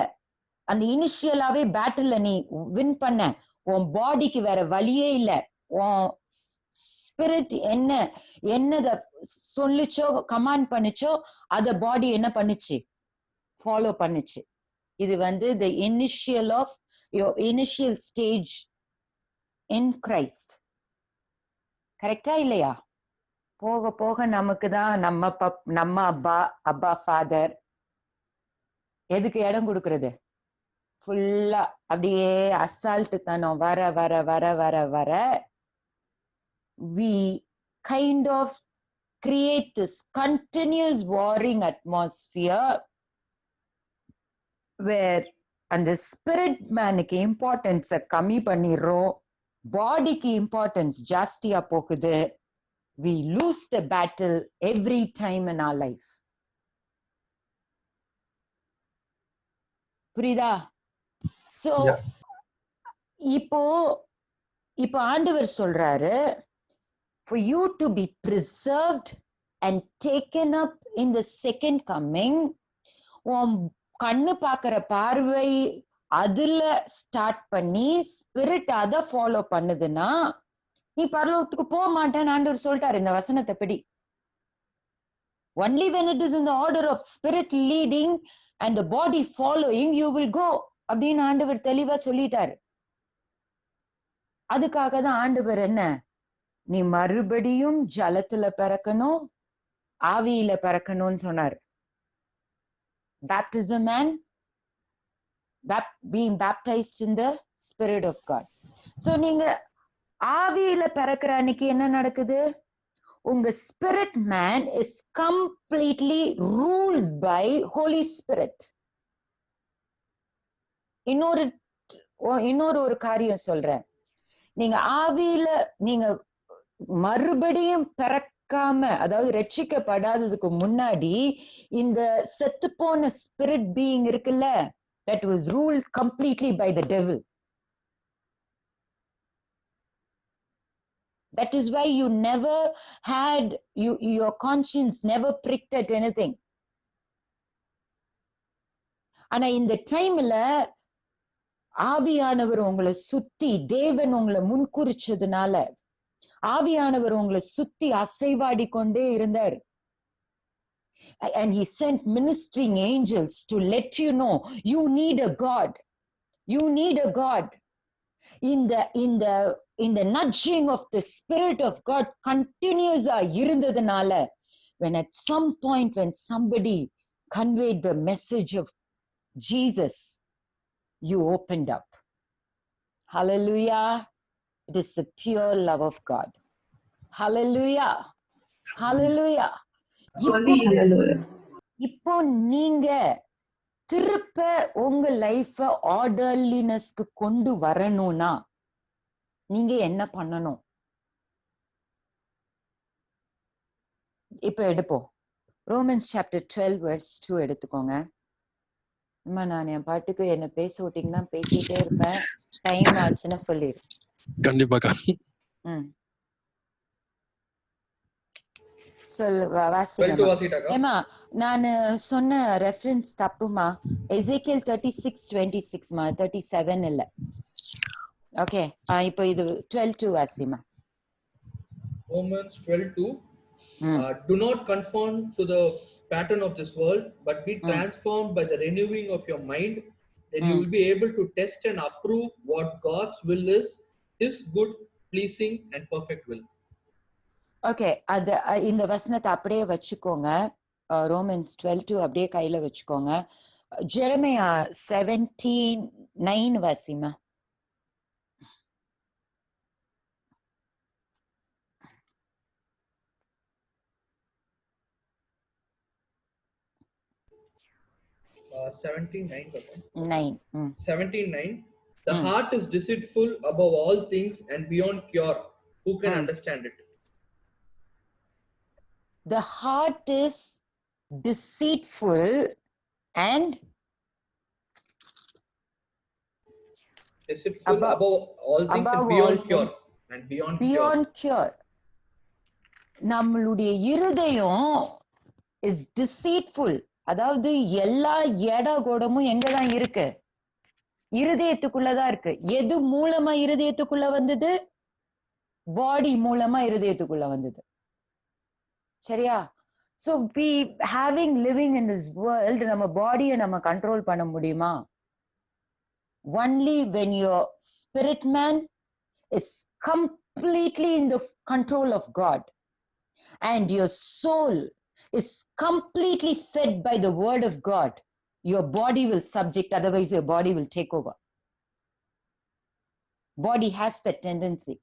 [SPEAKER 2] அந்த இனிஷியலாவே பேட்டில்ல நீ வின் பண்ண. உன் பாடிக்கு வேற வழியே இல்லை. உன் ஸ்பிரிட் என்னத சொல்லுச்சோ கமாண்ட் பண்ணுச்சோ அத பாடி என்ன பண்ணுச்சு? ஃபாலோ பண்ணுச்சு. இது வந்து the initial of your initial stage in Christ. கரெக்டா இல்லையா? போக போக நமக்கு தான் நம்ம அப்பா ஃபாதர் எதுக்கு இடம் கொடுக்கறது? ஃபுல்லா அப்படியே அசால்ட் தனம் வர வர வர வர வர we kind of create this continuous warring atmosphere where அந்த ஸ்பிரிட் மேனுக்கு இம்பார்ட்டன்ஸ கம்மி பண்ணிடுறோம், பாடிக்கு இம்பார்ட்டன்ஸ் ஜாஸ்தியா போகுது. We lose the battle every time in our life. புரியுதா? So இப்போ ஆண்டவர் சொல்றாரு, for you to be preserved and taken up in the second coming, கண்ணு பாக்குற பார்வை அதுல ஸ்டார்ட் பண்ணி ஸ்பிரிட் அத ஃபாலோ பண்ணுதுன்னா நீ பரலோகத்துக்கு போக மாட்டேன்னு ஆண்டவர் சொல்லிட்டாரு இந்த வசனத்தை படி. Only when it is in the order of spirit leading and the body following you will go அப்படின்னு ஆண்டவர் தெளிவா சொல்லிட்டாரு. அதுக்காக தான் ஆண்டவர் என்ன, நீ மறுபடியும் ஜலத்துல பிறக்கணும், ஆவியில பிறக்கணும்னு சொன்னார். Baptism and being baptized in the Spirit of God. So நீங்க ஆவியில பிறக்கிற அன்னைக்கு என்ன நடக்குது? உங்க spirit man is completely ruled by Holy Spirit. இன்னொரு இன்னொரு ஒரு காரியம் சொல்றேன். நீங்க ஆவியில நீங்க மறுபடியும் பிறக்காம, அதாவது ரட்சிக்கப்படாததுக்கு முன்னாடி இந்த செத்துப்போன ஸ்பிரிட் பீயிங் இருக்குல்ல, that was ruled completely by the devil. That is why you never had, your conscience never pricked at anything. ஆனா இந்த டைம்ல ஆவியானவர் உங்களை சுத்தி, தேவன் உங்களை முன்குறிச்சதுனால ஆவியானவர் உங்களை சுத்தி அசைவாடி கொண்டே இருந்தார். And he sent ministering angels to let you know you need a God. You need a God. In the nudging of the Spirit of God continuous இருந்ததுனால, when at some point when somebody conveyed the message of Jesus, you opened up. Hallelujah. It is the pure love of God. Hallelujah. Hallelujah. இப்போ நீங்க திருப்ப உங்க லைஃப ஆர்டர்லினஸ்க்கு கொண்டு வரணும்னா நீங்க என்ன பண்ணணும்? இப்ப எடுப்போம். ரோமன்ஸ் சாப்டர் 12 verse 2 எடுத்துக்கோங்க. அம்மா, நான் என் பாட்டுக்கு என்ன பேச விட்டீங்கன்னா பேசிட்டே இருப்பேன். டைம் ஆச்சுன்னா சொல்லிடு.
[SPEAKER 1] கண்டிப்பாக்கா.
[SPEAKER 2] ஏமா நான் சொன்ன ரெஃபரன்ஸ் தப்புமா. எசேக்கியேல் 36:26 மா, 37 இல்ல. ஓகே, இப்போ இது 12:2 Wasima.
[SPEAKER 3] Romans 12:2. Do not conform to the pattern of this world, but be transformed by the renewing of your mind. Then you will be able to test and approve what God's will is, His good, pleasing and perfect will.
[SPEAKER 2] Okay, அது இந்த வசனத்தை அப்படியே வச்சுக்கோங்க. Romans 12:2 அப்படியே கையில வச்சுக்கோங்க. Jeremiah 17:9 Wasima.
[SPEAKER 3] Uh, 17:9.
[SPEAKER 2] 9.
[SPEAKER 3] 17:9. The heart is deceitful above all things and beyond cure. Who can understand it?
[SPEAKER 2] The heart is deceitful and
[SPEAKER 3] above all things and beyond cure. And beyond
[SPEAKER 2] cure. நம்மளுடைய இருதயம் is deceitful. அதாவது எல்லா கோடமும் எங்கதான் இருக்கு? இருதயத்துக்குள்ளதான் இருக்கு. எது மூலமா இருதயத்துக்குள்ள வந்தது? பாடி மூலமா இருதயத்துக்குள்ள வந்தது. சரியா? So we living in this world, நம்ம பாடியை நம்ம கண்ட்ரோல் பண்ண முடியுமா? Only when your spirit man is completely in the control of God and your soul is completely fed by the word of God, your body will subject, otherwise your body will take over. Body has that tendency.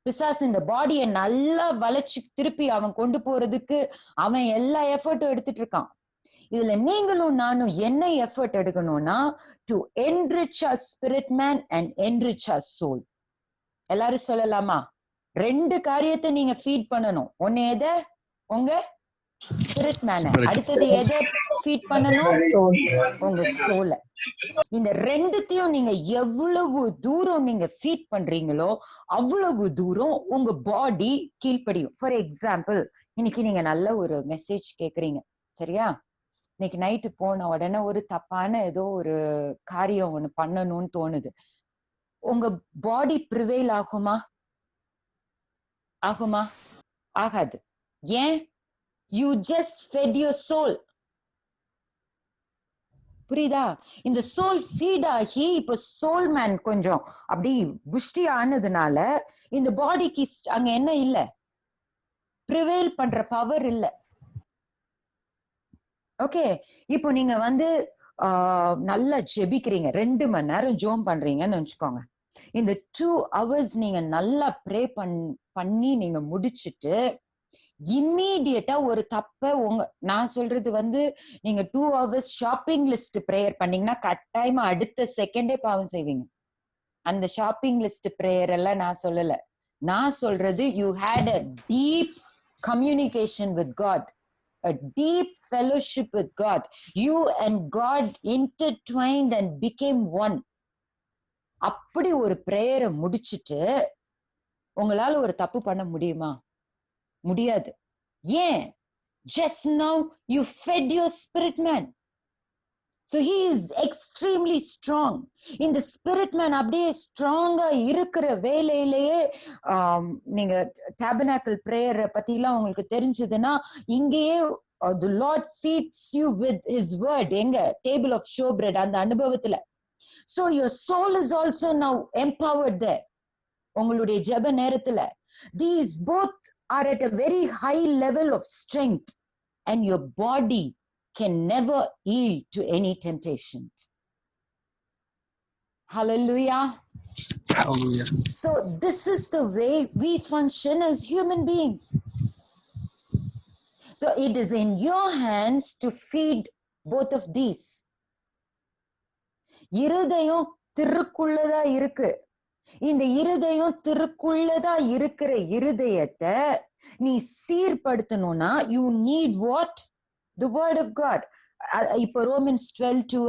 [SPEAKER 2] பிசாசு இந்த பாடியை நல்லா வளைச்சு திருப்பி அவன் கொண்டு போறதுக்கு அவன் எல்லா எஃபர்ட்டும் எடுத்துட்டு இருக்கான். இதுல நீங்களும் நானும் என்ன எஃபர்ட் எடுக்கணும்னா, to enrich our spirit man and enrich our soul. எல்லாரும் சொல்லலாமா? 2 காரியத்தை நீங்க ஃபீட் பண்ணணும். ஒன்னு எதை? உங்க ஸ்பிரிட் மேன. அடுத்தது எதை ஃபீட் பண்ணணும்? உங்க சோலை. இந்த 2த்தையும் நீங்க எவ்வளவு தூரம் நீங்க ஃபீட் பண்றீங்களோ அவ்வளவு தூரம் உங்க பாடி கீழ்ப்படியும். ஃபார் எக்ஸாம்பிள், இன்னைக்கு நீங்க நல்ல ஒரு மெசேஜ் கேக்குறீங்க, சரியா? இன்னைக்கு நைட்டு போன உடனே ஒரு தப்பான ஏதோ ஒரு காரியம் ஒண்ணு பண்ணணும்னு தோணுது. உங்க பாடி ப்ரிவேல் ஆகுமா? ஆகாது. ஏன்? You just fed your soul. புரியுதா? இந்த சோல் ஃபீட் ஆகி இப்ப சோல் மேன் கொஞ்சம் அப்படி புஷ்டி ஆனதுனால இந்த பாடிக்கு அங்க என்ன இல்ல? ப்ரிவேல் பண்ற பவர் இல்ல. ஓகே, இப்போ நீங்க நல்லா ஜெபிக்கிறீங்க, 2 மணி நேரம் ஜோம் பண்றீங்கன்னு நினைச்சுக்கோங்க. இந்த 2 hours நீங்க நல்லா ப்ரே பண்ணி நீங்க முடிச்சிட்டு இம்மீடியட்டா ஒரு தப்ப நான் சொல்றது நீங்க 2 hours ஷாப்பிங் லிஸ்ட் பிரேயர் பண்ணீங்கன்னா கட்டாயமா அடுத்த செகண்டே பாவம் செய்வீங்க. அந்த ஷாப்பிங் லிஸ்ட் பிரேயர் எல்லாம் நான் சொல்லல. நான் சொல்றது you had a deep communication with God, a deep fellowship with God. You and God intertwined and became one. அப்படி ஒரு பிரேயரை முடிச்சிட்டு உங்களால ஒரு தப்பு பண்ண முடியுமா? முடியாது. ஏன்? Just now you fed your spirit man. So he is extremely strong. In the spirit man அப்படியே ஸ்ட்ராங்கா இருக்கிற வேலையிலேயே நீங்க tabernacle prayer பத்திலாம் உங்களுக்கு தெரிஞ்சதுன்னா இங்கேயே the Lord feeds you with his word. எங்க table of showbread அந்த அனுபவத்துல. So your soul is also now empowered there. உங்களுடைய ஜெப நேரத்துல these both are at a very high level of strength and your body can never yield to any temptations. Hallelujah.
[SPEAKER 1] Hallelujah.
[SPEAKER 2] So this is the way we function as human beings. So it is in your hands to feed both of these. இருதயம் திருக்குள்ளதா இருக்கு. இந்த இருதயம் திருக்குள்ளதா இருக்கிற இருதயத்தை நீ சீர்படுத்தணும்னா you need what? The word of God. இப்போ Romans 12:2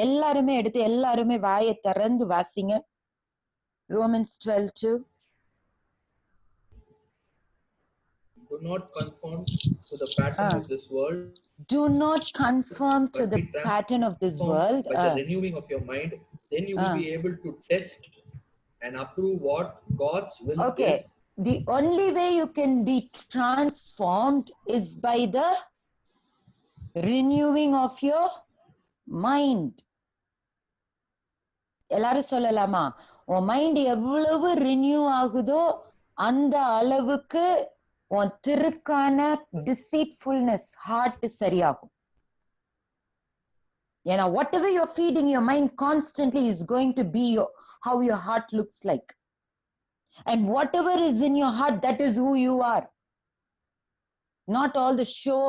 [SPEAKER 2] எல்லாருமே எடுத்து எல்லாருமே வாயை திறந்து வாசிங்க. Romans 12:2.
[SPEAKER 3] Do not conform to the pattern of this world.
[SPEAKER 2] Do not conform to the pattern of this world.
[SPEAKER 3] By the renewing of your mind, then you will be able to test and approve what God's will
[SPEAKER 2] Okay.
[SPEAKER 3] is.
[SPEAKER 2] The only way you can be transformed is by the renewing of your mind. எல்லாரும் சொல்லலாமா? உன் mind எவ்வளவு renew ஆகுதோ அந்த அளவுக்கு உன் திருக்கான deceitfulness heart சரியாகும். ஏன்னா whatever you're feeding your mind constantly is going to be how your heart looks like. And whatever is in your heart, that is who you are. Not all the show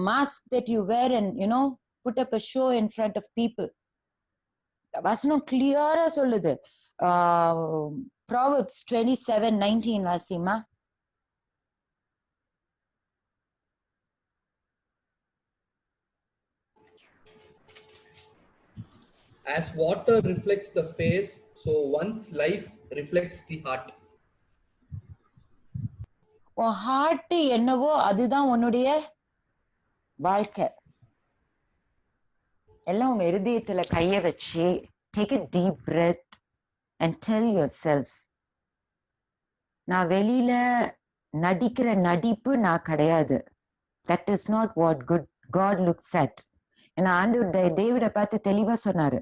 [SPEAKER 2] mask that you wear and put up a show in front of people. வசனம் கிளியரா சொல்லுது. Proverbs 27:19 Wasima.
[SPEAKER 3] As water reflects the face, so one's life reflects the heart.
[SPEAKER 2] உன் heart என்னவோ அதுதான் உன்னுடைய வாழ்க்கை. எல்லாம் உங்க இருதயத்துல கைய வச்சு take a deep breath and tell yourself, நான் வெளியில நடிக்கிற நடிப்பு நான் கிடையாது. That is not what God looks at. ஏன்னா ஆண்டவர் டேவிட பார்த்து தெளிவா சொன்னாரு,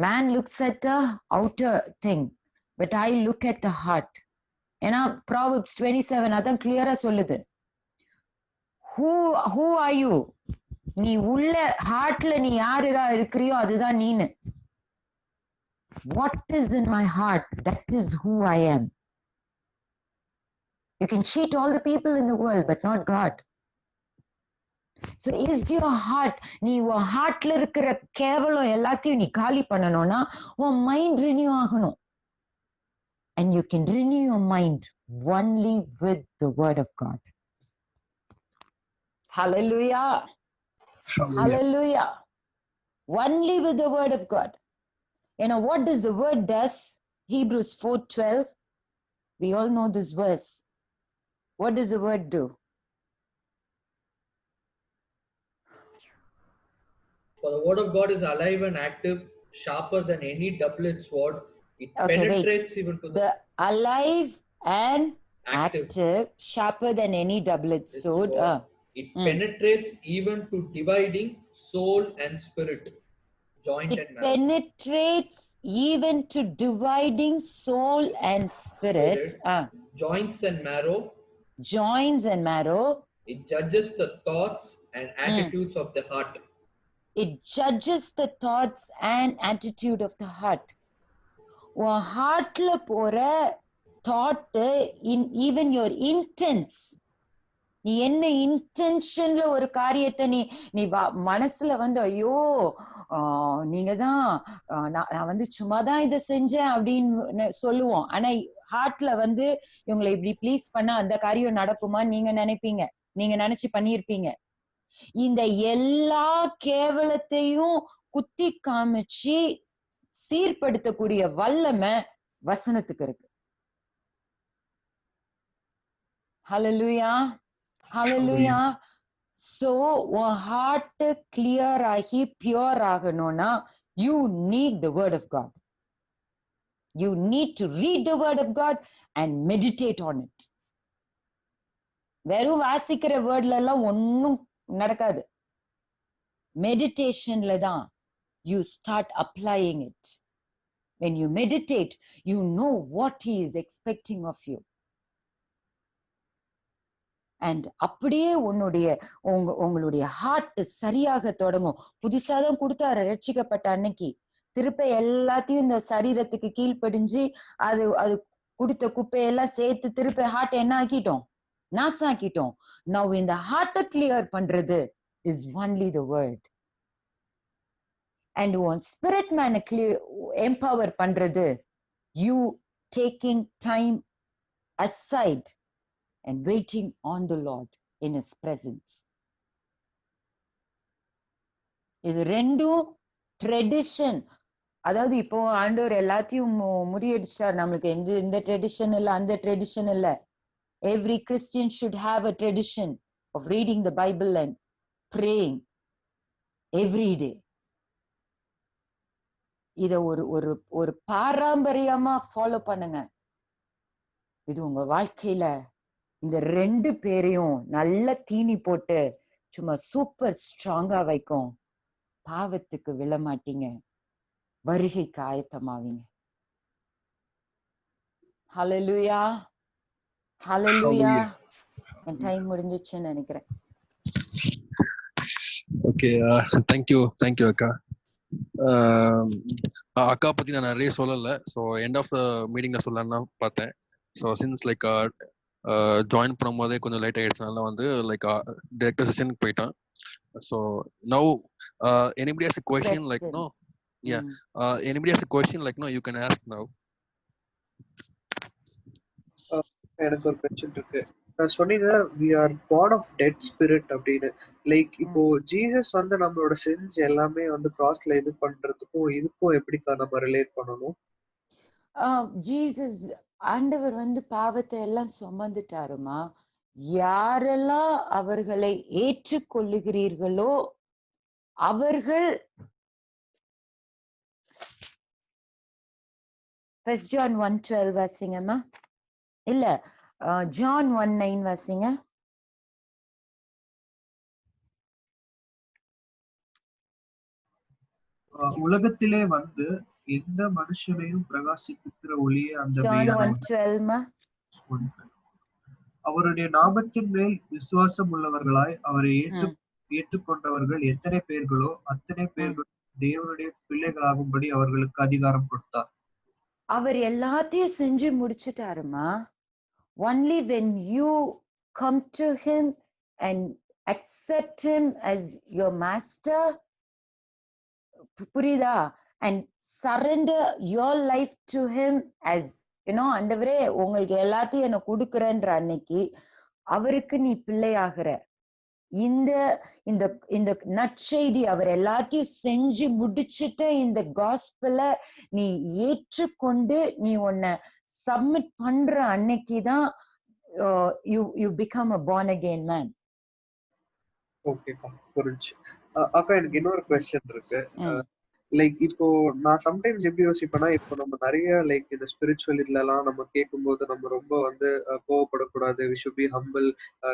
[SPEAKER 2] man looks at the outer thing, but I look at the heart. ஏன்னா Proverbs 27 அதான் கிளியரா சொல்லுது. Who are you? நீ உள்ள ஹார்ட்ல நீ யாருடா இருக்கிறியோ அதுதான் நீனு. What is in my heart? That is who I am. You can cheat all the people in the world, but not God. So is your heart, நீ உன் ஹார்ட்ல இருக்கிற கேவலம் எல்லாத்தையும் நீ காலி பண்ணணும்னா உன் மைண்ட் ரினியூ ஆகணும். And you can renew your mind only with the word of God. Hallelujah. Hallelujah. Only with the word of God. What does the word does? Hebrews 4:12. We all know this verse. What does the word do?
[SPEAKER 3] For the word of God is alive and active, sharper than any double-edged sword. It penetrates even to
[SPEAKER 2] the alive and
[SPEAKER 3] active,
[SPEAKER 2] sharper than any double-edged sword.
[SPEAKER 3] It penetrates even to dividing soul and spirit, joint and marrow.
[SPEAKER 2] Penetrates even to dividing soul and spirit.
[SPEAKER 3] Joints and marrow.
[SPEAKER 2] Joints and marrow.
[SPEAKER 3] It judges the thoughts and attitudes of the heart.
[SPEAKER 2] It judges the thoughts and attitude of the heart. உன் ஹார்ட்ல போற thought even your intents நீ என்ன இன்டென்ஷன்ல ஒரு காரியத்தை நீ மனசுல வந்து ஐயோ நீங்க தான் நான் வந்து சும்மாதான் இதை செஞ்சேன் அப்படின்னு சொல்லுவோம். ஆனா ஹார்ட்ல வந்து இவங்களை இப்படி ப்ளீஸ் பண்ணா அந்த காரியம் நடக்குமா நீங்க நினைப்பீங்க, நீங்க நினைச்சு பண்ணியிருப்பீங்க. இந்த எல்லா கேவலத்தையும் குத்தி காமிச்சு சீர்படுத்தக்கூடிய வல்லமை வசனத்துக்கு இருக்கு. ஹல்லேலூயா, ஹல்லேலூயா. சோ உன் ஹார்ட் கிளியர் ஆகி பியூர் ஆகணும்னா you need the word of God. You need to read the word of God and meditate on it. வெறும் வாசிக்கிற வேர்ட்ல எல்லாம் ஒன்னும் நடக்காது. மெடிடேஷன்ல தான் you start applying it. When you meditate, you know what he is expecting of you. And அப்படியே உங்களுடைய heart சரியாக தொடங்கும். புதுசாதான் கொடுத்தாரு ரட்சிக்கப்பட்ட அன்னைக்கு. திருப்ப எல்லாத்தையும் இந்த சரீரத்துக்கு கீழ்ப்படிஞ்சு அது கொடுத்த குப்பையெல்லாம் சேர்த்து திருப்ப ஹார்ட் என்ன ஆக்கிட்டோம், நாசாக்கிட்டோம். Now இந்த ஹார்ட்டை கிளியர் பண்றது is only the word. And one spirit man empower பண்றது you taking time aside and waiting on the Lord in his presence. இது ரெண்டும் ட்ரெடிஷன். அதாவது இப்போ ஆண்டவர் எல்லாத்தையும் முறியடிச்சார். நம்மளுக்கு இந்த ட்ரெடிஷன் இல்ல, அந்த ட்ரெடிஷன் இல்ல. Every Christian should have a tradition of reading the Bible and praying every day. இத ஒரு பாரம்பரியமா ஃபாலோ பண்ணுங்க. இது உங்க வாழ்க்கையில இந்த ரெண்டு பேரையும் நல்ல தீனி போட்டு சும்மா சூப்பர் ஸ்ட்ராங்கா வைக்கும். பாவத்துக்கு விழமாட்டீங்க, வருகைக்கு ஆயத்தமாவீங்க. ஹல்லேலூயா, ஹல்லேலூயா. என் டைம் முடிஞ்சிச்சுன்னு நினைக்கிறேன்.
[SPEAKER 1] ஓகே, தேங்க்யூ அக்கா. அக்கா பத்தி நான் நிறைய சொல்லல. ஸோ எண்ட் ஆஃப் த மீட்டிங்ல சொல்லலாம்னு பார்த்தேன். ஸோ சின்ஸ் லைக் ஜாயின் பண்ணும் போதே கொஞ்சம் லேட் ஆயிடுச்சுனால வந்து லைக் டைரக்டர் செஷனுக்கு போயிட்டேன். So now anybody has a question like no yeah anybody has a question like no you can ask now.
[SPEAKER 7] எனக்கு ஒரு கொஸ்டின் இருக்கு. நான் சொன்னீங்க we are born of dead spirit அப்படின்னு. லைக் இப்போ ஜீசஸ் வந்து நம்மளோட சென்ஸ் எல்லாமே வந்து கிராஸ்ல இது பண்றதுக்கும் இதுக்கும் எப்படி நம்ம ரிலேட் பண்ணணும்?
[SPEAKER 2] ஜீசஸ் ஆண்டவர் வந்து பாவத்தை எல்லாம் சுமந்துட்டாருமா. யாரெல்லாம் அவர்களை ஏற்றுக்கொள்ளுகிறீர்களோ அவர்கள் First John 1:12 வாசிங்கம்மா. இல்ல John 1:9 வாசிங்க.
[SPEAKER 7] உலகத்திலே வந்து எந்த மனுஷனையும் பிரகாசிக்கிற ஒளியே அந்த அவருடைய நாமத்தின் மேல் விசுவாசம் உள்ளவர்களாய் அவரை ஏற்றுக்கொண்டவர்கள் எத்தனை பேர்களோ அத்தனை பேர்கள் தேவனுடைய பிள்ளைகளாகும்படி அவர்களுக்கு அதிகாரம் கொடுத்தார்.
[SPEAKER 2] அவர் எல்லாத்தையும் செஞ்சு முடிச்சிட்டாருமா. Only when you come to him and accept him as your master, புரியுதா, and surrender your life to him as ஆண்டவரே உங்களுக்கு எல்லாத்தையும் என்ன கொடுக்குறேன்ற அன்னைக்கு அவருக்கு நீ பிள்ளையாகிற. இந்த இந்த இந்த நற்செய்தி அவர் எல்லாத்தையும் செஞ்சு முடிச்சுட்டு இந்த காஸ்பல நீ ஏற்றுக்கொண்டு நீ உன்னை சப்மிட் பண்ற அன்னைக்குதான் you become a born again man.
[SPEAKER 7] ஓகேக்கா, புரிஞ்சு. அக்கா எனக்கு இன்னொரு கொஸ்டின் இருக்கு. லைக் இப்போ நான் சம்டைம்ஸ் எப்படி யோசிப்பேன்னா, இப்போ நம்ம நிறைய லைக் இந்த ஸ்பிரிச்சுவல் இதுல எல்லாம் நம்ம கேட்கும்போது நம்ம ரொம்ப வந்து கோவப்படக்கூடாது, வி ஷுட் பி ஹம்பிள்,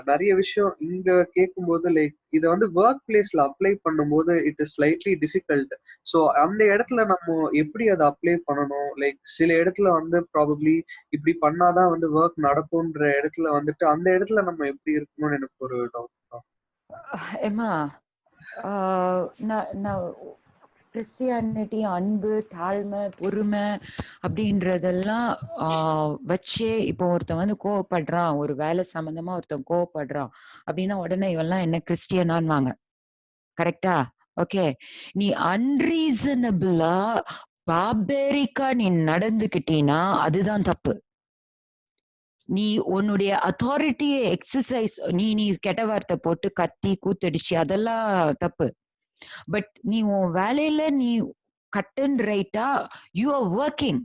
[SPEAKER 7] நிறைய விஷயம் இங்க கேட்கும்போது லைக் இதை வந்து ஒர்க் பிளேஸ்ல அப்ளை பண்ணும்போது it is slightly difficult. So அந்த இடத்துல நம்ம எப்படி அதை அப்ளை பண்ணணும்? லைக் சில இடத்துல வந்து ப்ராபப்ளி இப்படி பண்ணாதான் வந்து ஒர்க் நடக்கும்ன்ற இடத்துல வந்துட்டு அந்த இடத்துல நம்ம எப்படி இருக்கணும்னு எனக்கு ஒரு டவுட் தான்.
[SPEAKER 2] ஏமா கிறிஸ்டியானிட்டி அன்பு, தாழ்மை, பொறுமை அப்படின்றதெல்லாம் வச்சே இப்போ ஒருத்தன் வந்து கோவப்படுறான், ஒரு வேலை சம்பந்தமா ஒருத்தன் கோவப்படுறான் அப்படின்னா உடனே இவெல்லாம் என்ன கிறிஸ்டியனான்வாங்க. கரெக்டா? ஓகே. நீ அன்ரீசனபிளா பாபேரிக்கா நீ நடந்துக்கிட்டீன்னா அதுதான் தப்பு. நீ உன்னுடைய அத்தாரிட்டியை எக்ஸசைஸ் நீ கெட்ட வார்த்தை போட்டு கத்தி கூத்தடிச்சு அதெல்லாம் தப்பு. பட் நீ உன் வேலையில நீ கட் அண்ட் ரைட்டா யூ ஆர் ஒர்க்கிங்.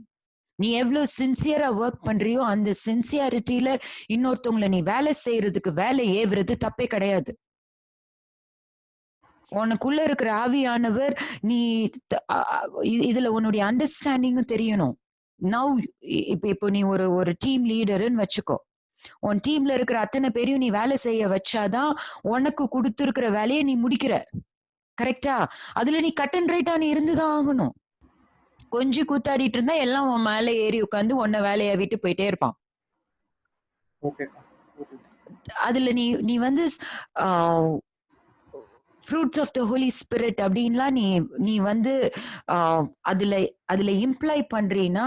[SPEAKER 2] நீ எவ்வளவு சின்சியரா ஒர்க் பண்றியோ அந்த சின்சியாரிட்டியில இன்னொருத்தவங்களை நீ வேலை செய்யறதுக்கு வேலை ஏவுறது தப்பே கிடையாது. உனக்குள்ள இருக்கிற ஆவியானவர் நீ இதுல உன்னுடைய அண்டர்ஸ்டாண்டிங்கும் தெரியணும். நவ் இப்போ நீ ஒரு டீம் லீடர்ன்னு வச்சுக்கோ. உன் டீம்ல இருக்கிற அத்தனை பேரையும் நீ வேலை செய்ய வச்சாதான் உனக்கு கொடுத்துருக்கிற வேலையை நீ முடிக்கிற. கரெக்டா? அதுல நீ கட் அண்ட் ரைட்டா நீ இருந்துதான் ஆகணும். கொஞ்சம் கூத்தாடிட்டு இருந்தா எல்லாம் உன் மேல ஏறி உட்காந்து உன்ன வேலையை விட்டு போயிட்டே இருப்பான். அதுல நீ வந்து fruits of the holy spirit அப்படின்லாம் நீ வந்து அதுல இம்ப்ளை பண்றீன்னா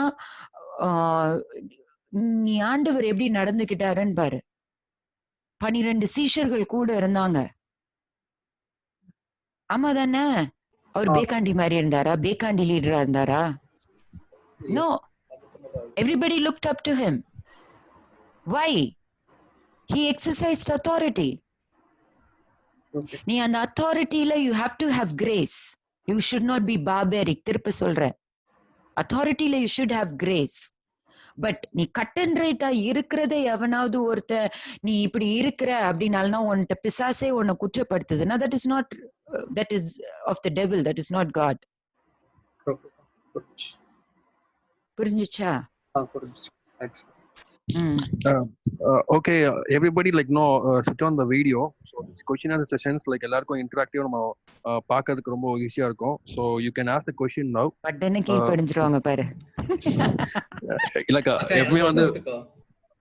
[SPEAKER 2] நீ ஆண்டவர் எப்படி நடந்துகிட்டாருன்னு பாரு. 12 சீஷர்கள் கூட இருந்தாங்க. ஆமா தானே? அவர் பேக்காண்டி மாதிரி இருந்தாரா? பேக்காண்டி லீடரா இருந்தாரா? No. Everybody looked up to him. Why? He exercised authority. நீ அந்த அத்தாரிட்டியில you have to have grace. You should not be barbaric. திருப்ப சொல்றேன், அத்தாரிட்டியில you should have grace. But நீ கட் அண்ட் ரைட்டா இருக்கிறத எவனாவது ஒருத்த நீ இப்படி இருக்கிற அப்படின்னால்னா உன்கிட்ட பிசாசே உன்னை குற்றப்படுத்துதுன்னா that is not, that is of the devil, that is not God. புரிஞ்சுச்சா?
[SPEAKER 1] Okay, everybody like switch on the video. So this question and sessions like எல்லாருக்கும் இன்டராக்டிவா நம்ம பார்க்கிறதுக்கு ரொம்ப ஈஸியா இருக்கும். So you can ask the question now.
[SPEAKER 2] பட்டனை கீழ படிஞ்சிருவாங்க பாரு.
[SPEAKER 1] இல்லக்கா எப்பவுமே வந்து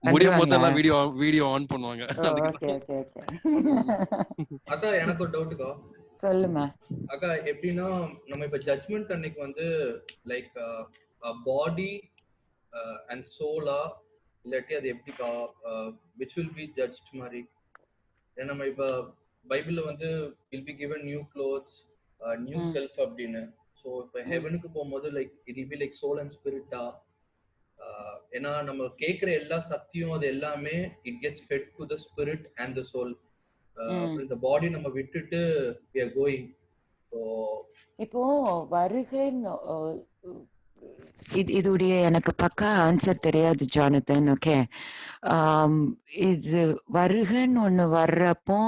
[SPEAKER 1] முடியும் போது எல்லாம் வீடியோ ஆன் பண்ணுவாங்க.
[SPEAKER 2] Okay okay okay.
[SPEAKER 3] அக்கா எனக்கு ஒரு டவுட்டுக்கா.
[SPEAKER 2] சொல்லுமா
[SPEAKER 3] அக்கா. எப்படின்னா நம்ம இப்ப ஜட்ஜ்மெண்ட் அன்னைக்கு வந்து லைக் பாடி அண்ட் சோலா இல்லாட்டி அது எப்படிக்கா which will be judged மாதிரி? ஏன்னா நம்ம இப்ப பைபிள்ல வந்து will be given new clothes, new self அப்படின்னு. ஸோ இப்போ ஹெவனுக்கு போகும்போது like it will be like soul and spirit. ஏன்னா நம்ம கேட்குற எல்லா சத்தியம் அது எல்லாமே it gets fed to the spirit and the soul. இந்த பாடி நம்ம விட்டுட்டு we are going. ஸோ
[SPEAKER 2] இப்போ வருகைன்னு இதுடைய எனக்கு பக்கா ஆன்சர் தெரியாது ஜானத்தன். ஓகே, இது வருகன்னு ஒண்ணு வர்றப்போ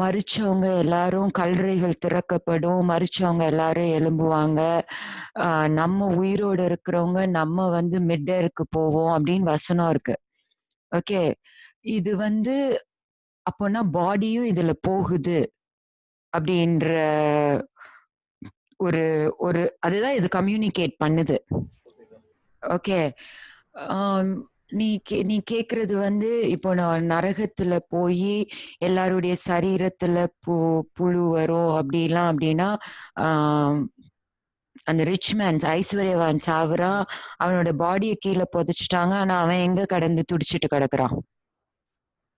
[SPEAKER 2] மரிச்சவங்க எல்லாரும் கல்லறைகள் திறக்கப்படும், மரிச்சவங்க எல்லாரும் எழும்புவாங்க, நம்ம உயிரோடு இருக்கிறவங்க நம்ம வந்து மிட்டருக்கு போவோம் அப்படின்னு வசனம் இருக்கு. ஓகே, இது வந்து அப்போனா பாடியும் இதுல போகுது அப்படின்ற ஒரு ஒரு அதுதான் இது கம்யூனிகேட் பண்ணுது. ஓகே, நீ கேக்குறது வந்து இப்போ நான் நரகத்துல போய் எல்லாருடைய சரீரத்துல புழு வரும் அப்படிலாம் அப்படின்னா அந்த ரிச் மேன்ஸ் ஐஸ்வர்யவான் சாவறான், அவனோட பாடியை கீழே புதைச்சிட்டாங்க, ஆனா அவன் எங்க கடந்து துடிச்சிட்டு கிடக்குறான்?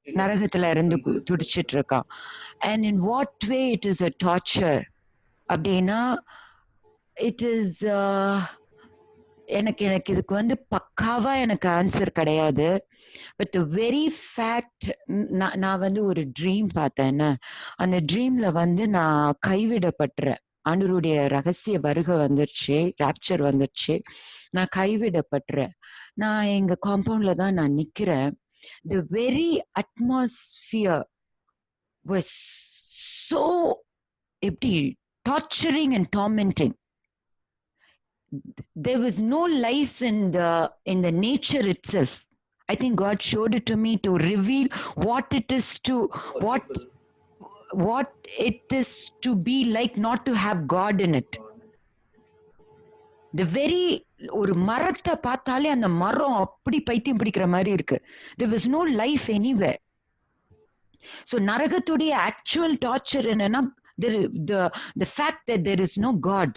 [SPEAKER 2] நரகத்துல இருந்து துடிச்சிட்டு இருக்கான். And in what way it is a torture அப்படின்னா இட் இஸ் எனக்கு இதுக்கு வந்து பக்காவா எனக்கு ஆன்சர் கிடையாது. பட் வெரி ஃபேக்ட், நான் வந்து ஒரு ட்ரீம் பார்த்தேன். அந்த ட்ரீம்ல வந்து நான் கைவிடப்பட்டுறேன். ஆண்டவருடைய ரகசிய வருகை வந்துருச்சு, ராப்சர் வந்துருச்சு, நான் கைவிடப்பட்டுறேன். நான் எங்க காம்பவுண்ட்ல தான் நான் நிக்கிறேன். The very atmosphere was so எப்படி torturing and tormenting. There was no life in the nature itself. I think God showed it to me to reveal what it is what it is to be like not to have God in it. The very ஒரு மரத்தை பார்த்தாலே அந்த மரம் அப்படி பைத்தியம் பிடிக்கிற மாதிரி இருக்கு. There was no life anywhere. So நரகத்துடைய ஆக்சுவல் டார்ச்சர் என்னன்னா The fact that there is no God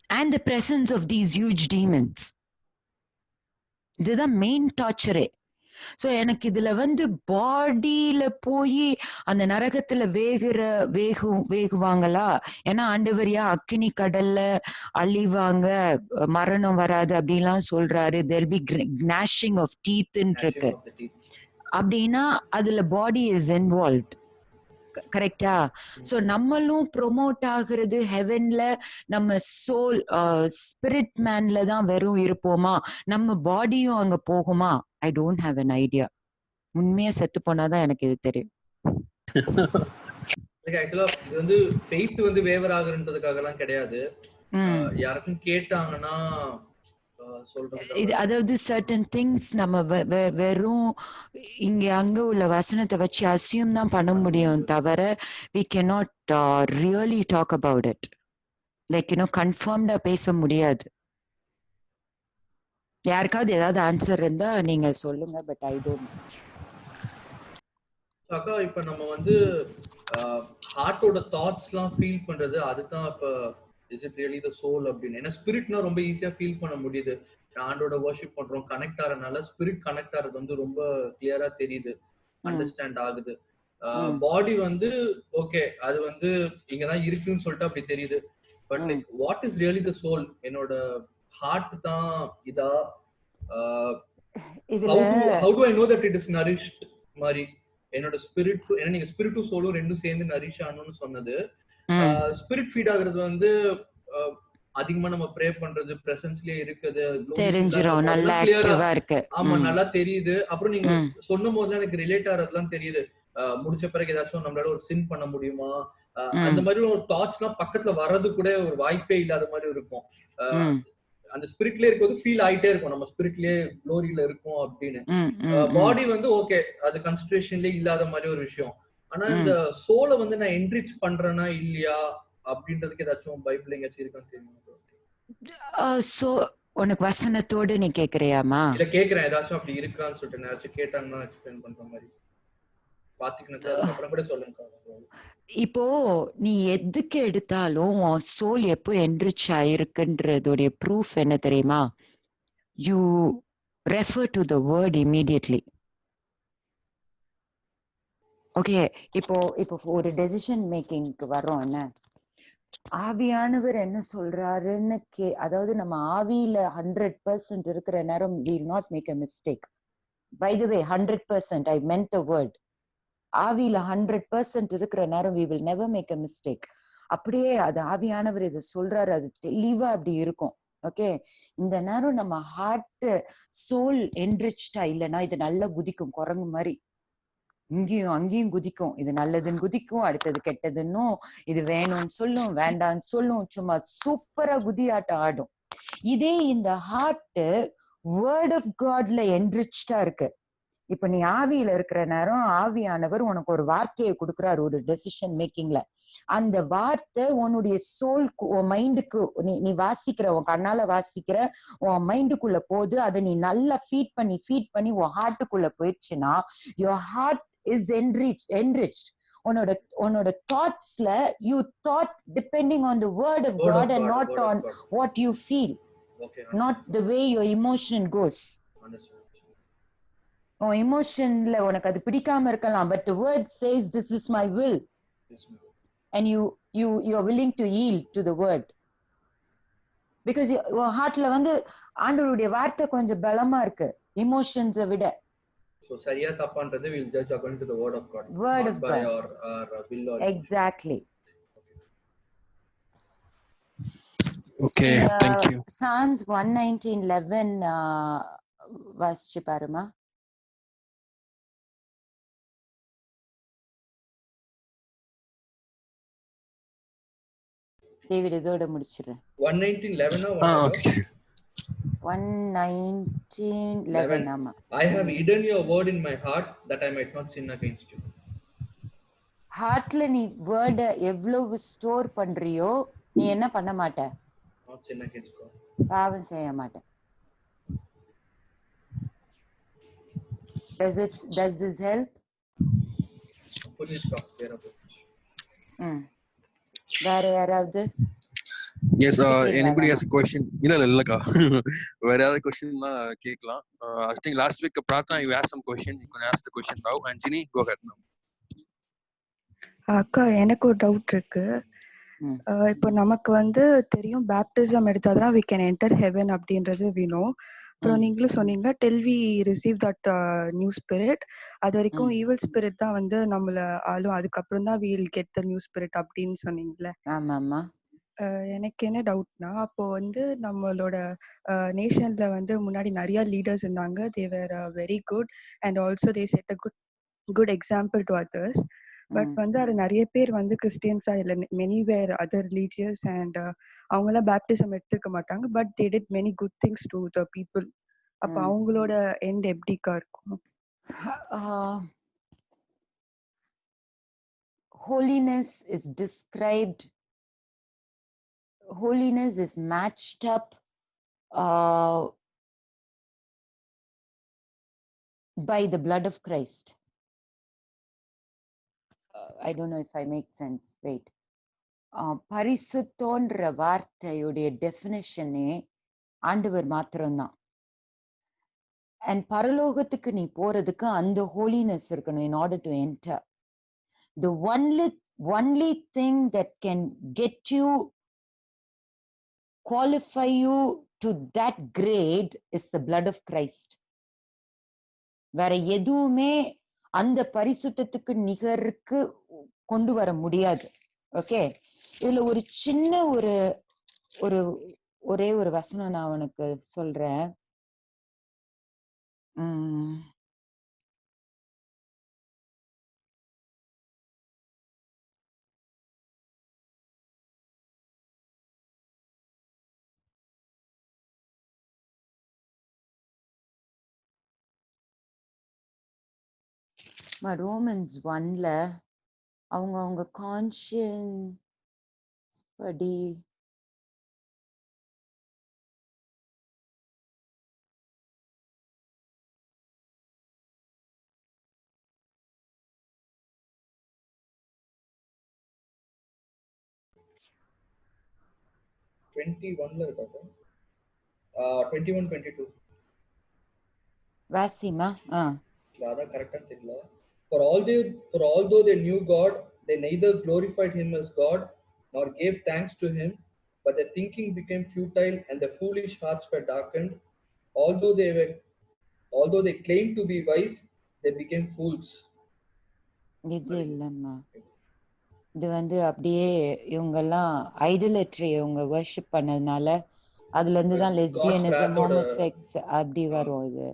[SPEAKER 2] and the presence of these huge demons. இதுதான் மெயின் டார்ச்சரே. ஸோ எனக்கு இதுல பாடியில போய் அந்த நரகத்துல வேகுவாங்களா? ஏன்னா ஆண்டவரியா அக்கினி கடல்ல அழிவாங்க, மரணம் வராது அப்படின்லாம் சொல்றாரு. there'll be gnashing of teeth இருக்கு. அப்படின்னா அதுல பாடி இஸ் இன்வால்வ்ட். கரெக்டா? சோ நம்மளும் ப்ரொமோட் ஆகுறது ஹெவன்ல, நம்ம சோல் ஸ்பிரிட் மேன்ல தான் வெறும் இருப்போமா? நம்ம பாடியும் அங்க போகுமா? I don't have an idea. உண்மையா செத்து போனாதான் எனக்கு இது தெரியும்.
[SPEAKER 3] ஆக்சுவலா இது ஃபெய்த் வேவர் ஆகுறதுக்காக எல்லாம் கிடையாது. யாருக்கும் கேட்டாங்கன்னா
[SPEAKER 2] இது அதாவது சர்டன் திங்ஸ் நம்ம வெறும் இங்க அங்க உள்ள வசனத்தை வச்சு அசியூம் தான் பண்ண முடியும் தவிர we cannot really talk about it. Like கன்ஃபார்ம்டா பேச முடியாது. யாருக்காவது ஏதாவது ஆன்சர் இருந்தா நீங்க சொல்லுங்க. But I don't.
[SPEAKER 3] அக்கா இப்ப நம்ம ஹார்ட்டோட தாட்ஸ்லாம் ஃபீல் பண்றது, அதுதான் இப்ப is it really the soul அப்படின்னு. ஏன்னா ஸ்பிரிட்னா ரொம்ப ஈஸியா ஃபீல் பண்ண முடியுது. ஆண்டோட வர்ஷிப் பண்றோம், கனெக்ட் ஆறதுனால ஸ்பிரிட் கனெக்ட் ஆறது ரொம்ப கிளியரா தெரியுது, அண்டர்ஸ்டாண்ட் ஆகுது. பாடி ஓகே அது இங்கதான் இருக்குன்னு சொல்லிட்டு அப்படி தெரியுது. But like what is really the soul? என்னோட ஹார்ட் தான் இதா? how do I know that it is nourished மாதிரி? என்னோட ஸ்பிரிட், ஏன்னா நீங்க ஸ்பிரிட்டும் சோலும் ரெண்டும் சேர்ந்து நரிஷ் ஆகணும்னு சொன்னது. ஸ்பிரிட் ஃபீட் ஆகுறது அதிகமா நம்ம ப்ரே பண்றது, பிரசன்ஸ்லயே இருக்குது,
[SPEAKER 2] தெரிஞ்சிரும், நல்லா ஆக்டிவா இருக்கு.
[SPEAKER 3] ஆமா, நல்லா தெரியுது. அப்புறம் நீங்க சொன்னும் போது எனக்கு ரிலேட் ஆகிறதுலாம் தெரியுது. முடிச்ச பிறகு ஏதாச்சும் நம்மளால ஒரு சின் பண்ண முடியுமா, அந்த மாதிரி ஒரு தாட்ஸ் எல்லாம் பக்கத்துல வர்றது கூட ஒரு வாய்ப்பே இல்லாத மாதிரி இருக்கும். அந்த ஸ்பிரிட்லயே இருக்கும்போது ஃபீல் ஆயிட்டே இருக்கும், நம்ம ஸ்பிரிட்லயே க்ளோரியில இருக்கும் அப்படின்னு. பாடி ஓகே அது கன்சன்ட்ரேஷன்லயே இல்லாத மாதிரி ஒரு விஷயம். ஆனா இந்த சோலை நான் என்ரிச் பண்றேனா இல்லையா அப்படின்றதுக்கு ஏதாச்சும் பைபிள் எங்கேயாச்சும் இருக்கான்னு தெரியுமா?
[SPEAKER 2] சோ உனக்கு வசனத்தோடு நீ கேக்குறியாமா?
[SPEAKER 3] இல்ல கேக்குறேன், ஏதாச்சும் அப்படி இருக்கான்னு சொல்லிட்டு ஏதாச்சும் கேட்டாங்கன்னா எக்ஸ்பிளைன் பண்ற மாதிரி பாத்துக்கணும். அப்புறம் கூட சொல்லுங்க.
[SPEAKER 2] இப்போ நீ எதுக்கு எடுத்தாலும் சோல் எப்போ என்ரிச் ஆயிருக்குன்றதோடைய ப்ரூஃப் என்ன தெரியுமா? You refer to the word immediately. Okay, இப்போ ஒரு டெசிஷன் மேக்கிங்க்கு வர்றோம், என்ன ஆவியானவர் என்ன சொல்றாருன்னு அதாவது நம்ம ஆவியில 100% இருக்கிற நேரம் we will not make a mistake. By the way, 100%, I meant the word. ஆவியில 100% இருக்கிற நேரம் we will never make a mistake. அப்படியே அது ஆவியானவர் இதை சொல்றாரு, அது தெளிவா அப்படி இருக்கும். ஓகே, இந்த நேரம் நம்ம ஹார்ட் சோல் என்ரிச்டா இல்லைன்னா இது நல்லா குதிக்கும், குரங்கு மாதிரி இங்கேயும் அங்கேயும் குதிக்கும். இது நல்லதுன்னு குதிக்கும், அடுத்தது கெட்டதுன்னும், இது வேணும்னு சொல்லும், வேண்டான்னு சொல்லும், சும்மா சூப்பரா குதியாட்டம் ஆடும். இதே இந்த ஹார்ட் வேர்ட் ஆஃப் காட்ல என்ரிச்டா இருக்கு. இப்ப நீ ஆவியில இருக்கிற நேரம் ஆவியானவர் உனக்கு ஒரு வார்த்தையை கொடுக்குறாரு ஒரு டெசிஷன் மேக்கிங்ல. அந்த வார்த்தை உன்னுடைய சோல்க்கு, உன் மைண்டுக்கு, நீ வாசிக்கிற, உன் கண்ணால வாசிக்கிற, உன் மைண்டுக்குள்ள போது, அதை நீ நல்லா ஃபீட் பண்ணி உன் ஹார்ட்டுக்குள்ள போயிடுச்சுன்னா your heart is enriched. உன்னோட தாட்ஸ்ல you thought depending on the word of God and not on what you feel, not the way your emotion goes. உன் எமோஷன்ல உனக்கு அது பிடிக்காம இருக்கலாம், but the word says this is my will, and you are willing to yield to the word because your heartல ஆண்டவருடைய வார்த்தை கொஞ்சம் பலமா இருக்கு எமோஷன்ஸை விட.
[SPEAKER 3] So சரியா தப்பான்றது we will judge according to the word of God,
[SPEAKER 2] word of
[SPEAKER 3] by
[SPEAKER 2] God,
[SPEAKER 3] our will or
[SPEAKER 2] exactly.
[SPEAKER 1] Okay, thank you.
[SPEAKER 2] Psalms 119:11 வாசிச்சு பாருமா. டேவிட் இதோட முடிச்சிடுறேன். 119:11 ஆமா.
[SPEAKER 3] I have hidden your word in my heart that I might not sin against you.
[SPEAKER 2] ஹார்ட்ல நீ word எவ்வளவு store பண்றியோ நீ என்ன பண்ண மாட்ட?
[SPEAKER 3] Not sin against God.
[SPEAKER 2] பாவம் செய்ய மாட்ட. Does this help?
[SPEAKER 3] Put it stop there about.
[SPEAKER 2] ம். வேற யாராவது
[SPEAKER 1] எஸ்
[SPEAKER 2] கேக்குறீங்களா
[SPEAKER 1] எனிபடி
[SPEAKER 2] நானா?
[SPEAKER 1] Has question? இல்லக்கா. வேற ஏதாவது கொஸ்டின்னா கேட்கலாம். I think last week Prarthana you ask some question, you can ask the question now. And Jini go ahead now.
[SPEAKER 6] அக்கா எனக்கு ஒரு டவுட் இருக்கு.
[SPEAKER 2] ம்.
[SPEAKER 6] இப்போ நமக்கு வந்து தெரியும் baptism எடுத்தாதான் we can enter heaven அப்படின்றது we know. அப்புறம்
[SPEAKER 2] ம்.
[SPEAKER 6] நீங்களும் சொன்னீங்க till we receive that new spirit, அது வரைக்கும்
[SPEAKER 2] ம்.
[SPEAKER 6] evil spirit தான் வந்து நம்மள ஆளும், அதுக்கப்புறம் தான் we'll get the new spirit அப்படின்னு சொன்னீங்கல்ல.
[SPEAKER 2] ஆமாம்மா.
[SPEAKER 6] எனக்கு என்ன டவுட்னா, அப்போ வந்து நம்மளோட நேஷன்ல வந்து முன்னாடி நிறைய லீடர்ஸ் இருந்தாங்க. they were very good and also they set a good example to others. But
[SPEAKER 2] ம்.
[SPEAKER 6] வந்து அது நிறைய பேர் வந்து கிறிஸ்டியன்ஸா இல்ல, many were other religious and அவங்களாம் பேப்டிசம் எடுத்துக்க மாட்டாங்க. பட் they did many good things to the people. அப்ப
[SPEAKER 2] ம்.
[SPEAKER 6] அவங்களோட எண்ட் எப்படிக்கா இருக்கும்?
[SPEAKER 2] Holiness is described, holiness is matched up by the blood of Christ. I don't know if I make sense. Wait. பரிசுத்தோன்ற வார்த்தையுடைய டெஃபினிஷனே ஆண்டவர் மாத்திரம்தான். அண்ட் பரலோகத்துக்கு நீ போறதுக்கு அந்த ஹோலினஸ் இருக்கணும் in order to enter. The only thing that can get you, qualify you to that grade is the blood of Christ. வேற எதுவுமே அந்த பரிசுத்தத்துக்கு நிகருக்கு கொண்டு வர முடியாது. ஓகே, இதுல ஒரு சின்ன ஒரே ஒரு வசனம் நான் உனக்கு சொல்றேன். ரோமன்ஸ் 1ல அவங்க கான்ஷியன்ஸ் படி வாசிமா.
[SPEAKER 3] அதான் கரெக்டா தெரியல. For although they knew God, they neither glorified him as God nor gave thanks to him, but their thinking became futile and their foolish hearts were darkened. Although they claimed to be wise, they became fools.
[SPEAKER 2] இது இல்லம்மா, இது வந்து அப்படியே இவங்கெல்லாம் ஐடலட்ரி இவங்க worship பண்ணதுனால அதுல இருந்து தான் லெஸ்பியனிசம், ஹோமோசெக்ஸ் அப்படி வரும் இது.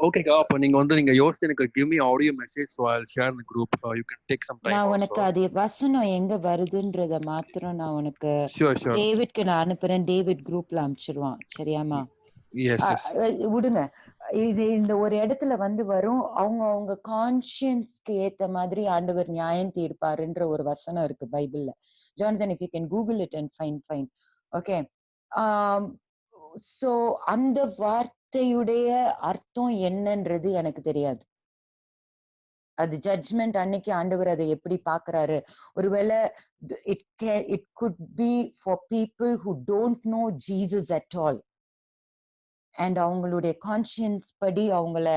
[SPEAKER 1] ஓகேக்கா, அப்ப நீங்க யோசிச்சு எனக்கு give me audio message, so I'll share in the group. You can take some time.
[SPEAKER 2] நான் உனக்கு அது வசனம் எங்க வருதுன்றத மாத்திரம் நான் உனக்கு டேவிட்க்கு நான் அனுப்புறேன். டேவிட் குரூப்ல அனுப்பிச்சிடுவான். சரியாமா? விடுங்க. இது இந்த ஒரு இடத்துல வந்து வரும், அவங்க கான்ஷியன்ஸ்க்கு ஏத்த மாதிரி ஆண்டவர் நியாயம் தீர்ப்பாருன்ற ஒரு வசனம் இருக்கு பைபிள்ல. Jonathan, if you can google it and find. Okay. So அந்த வார்த்தையுடைய அர்த்தம் என்னன்றது எனக்கு தெரியாது. அது ஜட்ஜ்மெண்ட் அன்னைக்கு ஆண்டவர் அதை எப்படி பாக்குறாரு? ஒருவேளை it could be for people who don't know Jesus at all, and அவங்களுடைய கான்ஷியன்ஸ் படி அவங்கள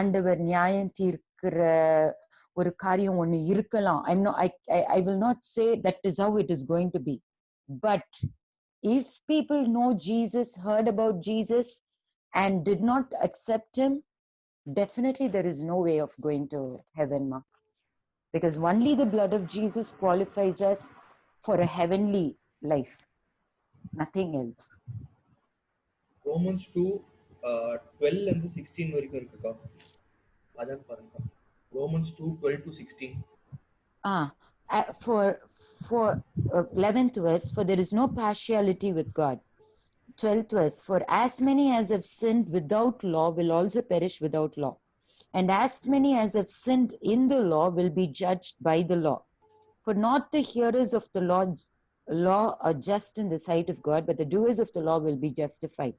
[SPEAKER 2] ஆண்டவர் நியாயம் தீர்க்கிற ஒரு காரியம் ஒண்ணு இருக்கலாம். I will not say that is how it is going to be, but if people know Jesus, heard about Jesus and did not accept him, definitely there is no way of going to heaven, ma, because only the blood of Jesus qualifies us for a heavenly life, nothing else.
[SPEAKER 3] Romans 2:12 and 16 வரைக்கும் இருக்குக்கா. அதான் பாருங்க. Romans 2:12-16.
[SPEAKER 2] For 11th verse, for there is no partiality with God. 12th verse, for as many as have sinned without law will also perish without law, and as many as have sinned in the law will be judged by the law. For not the hearers of the law law are just in the sight of God, but the doers of the law will be justified.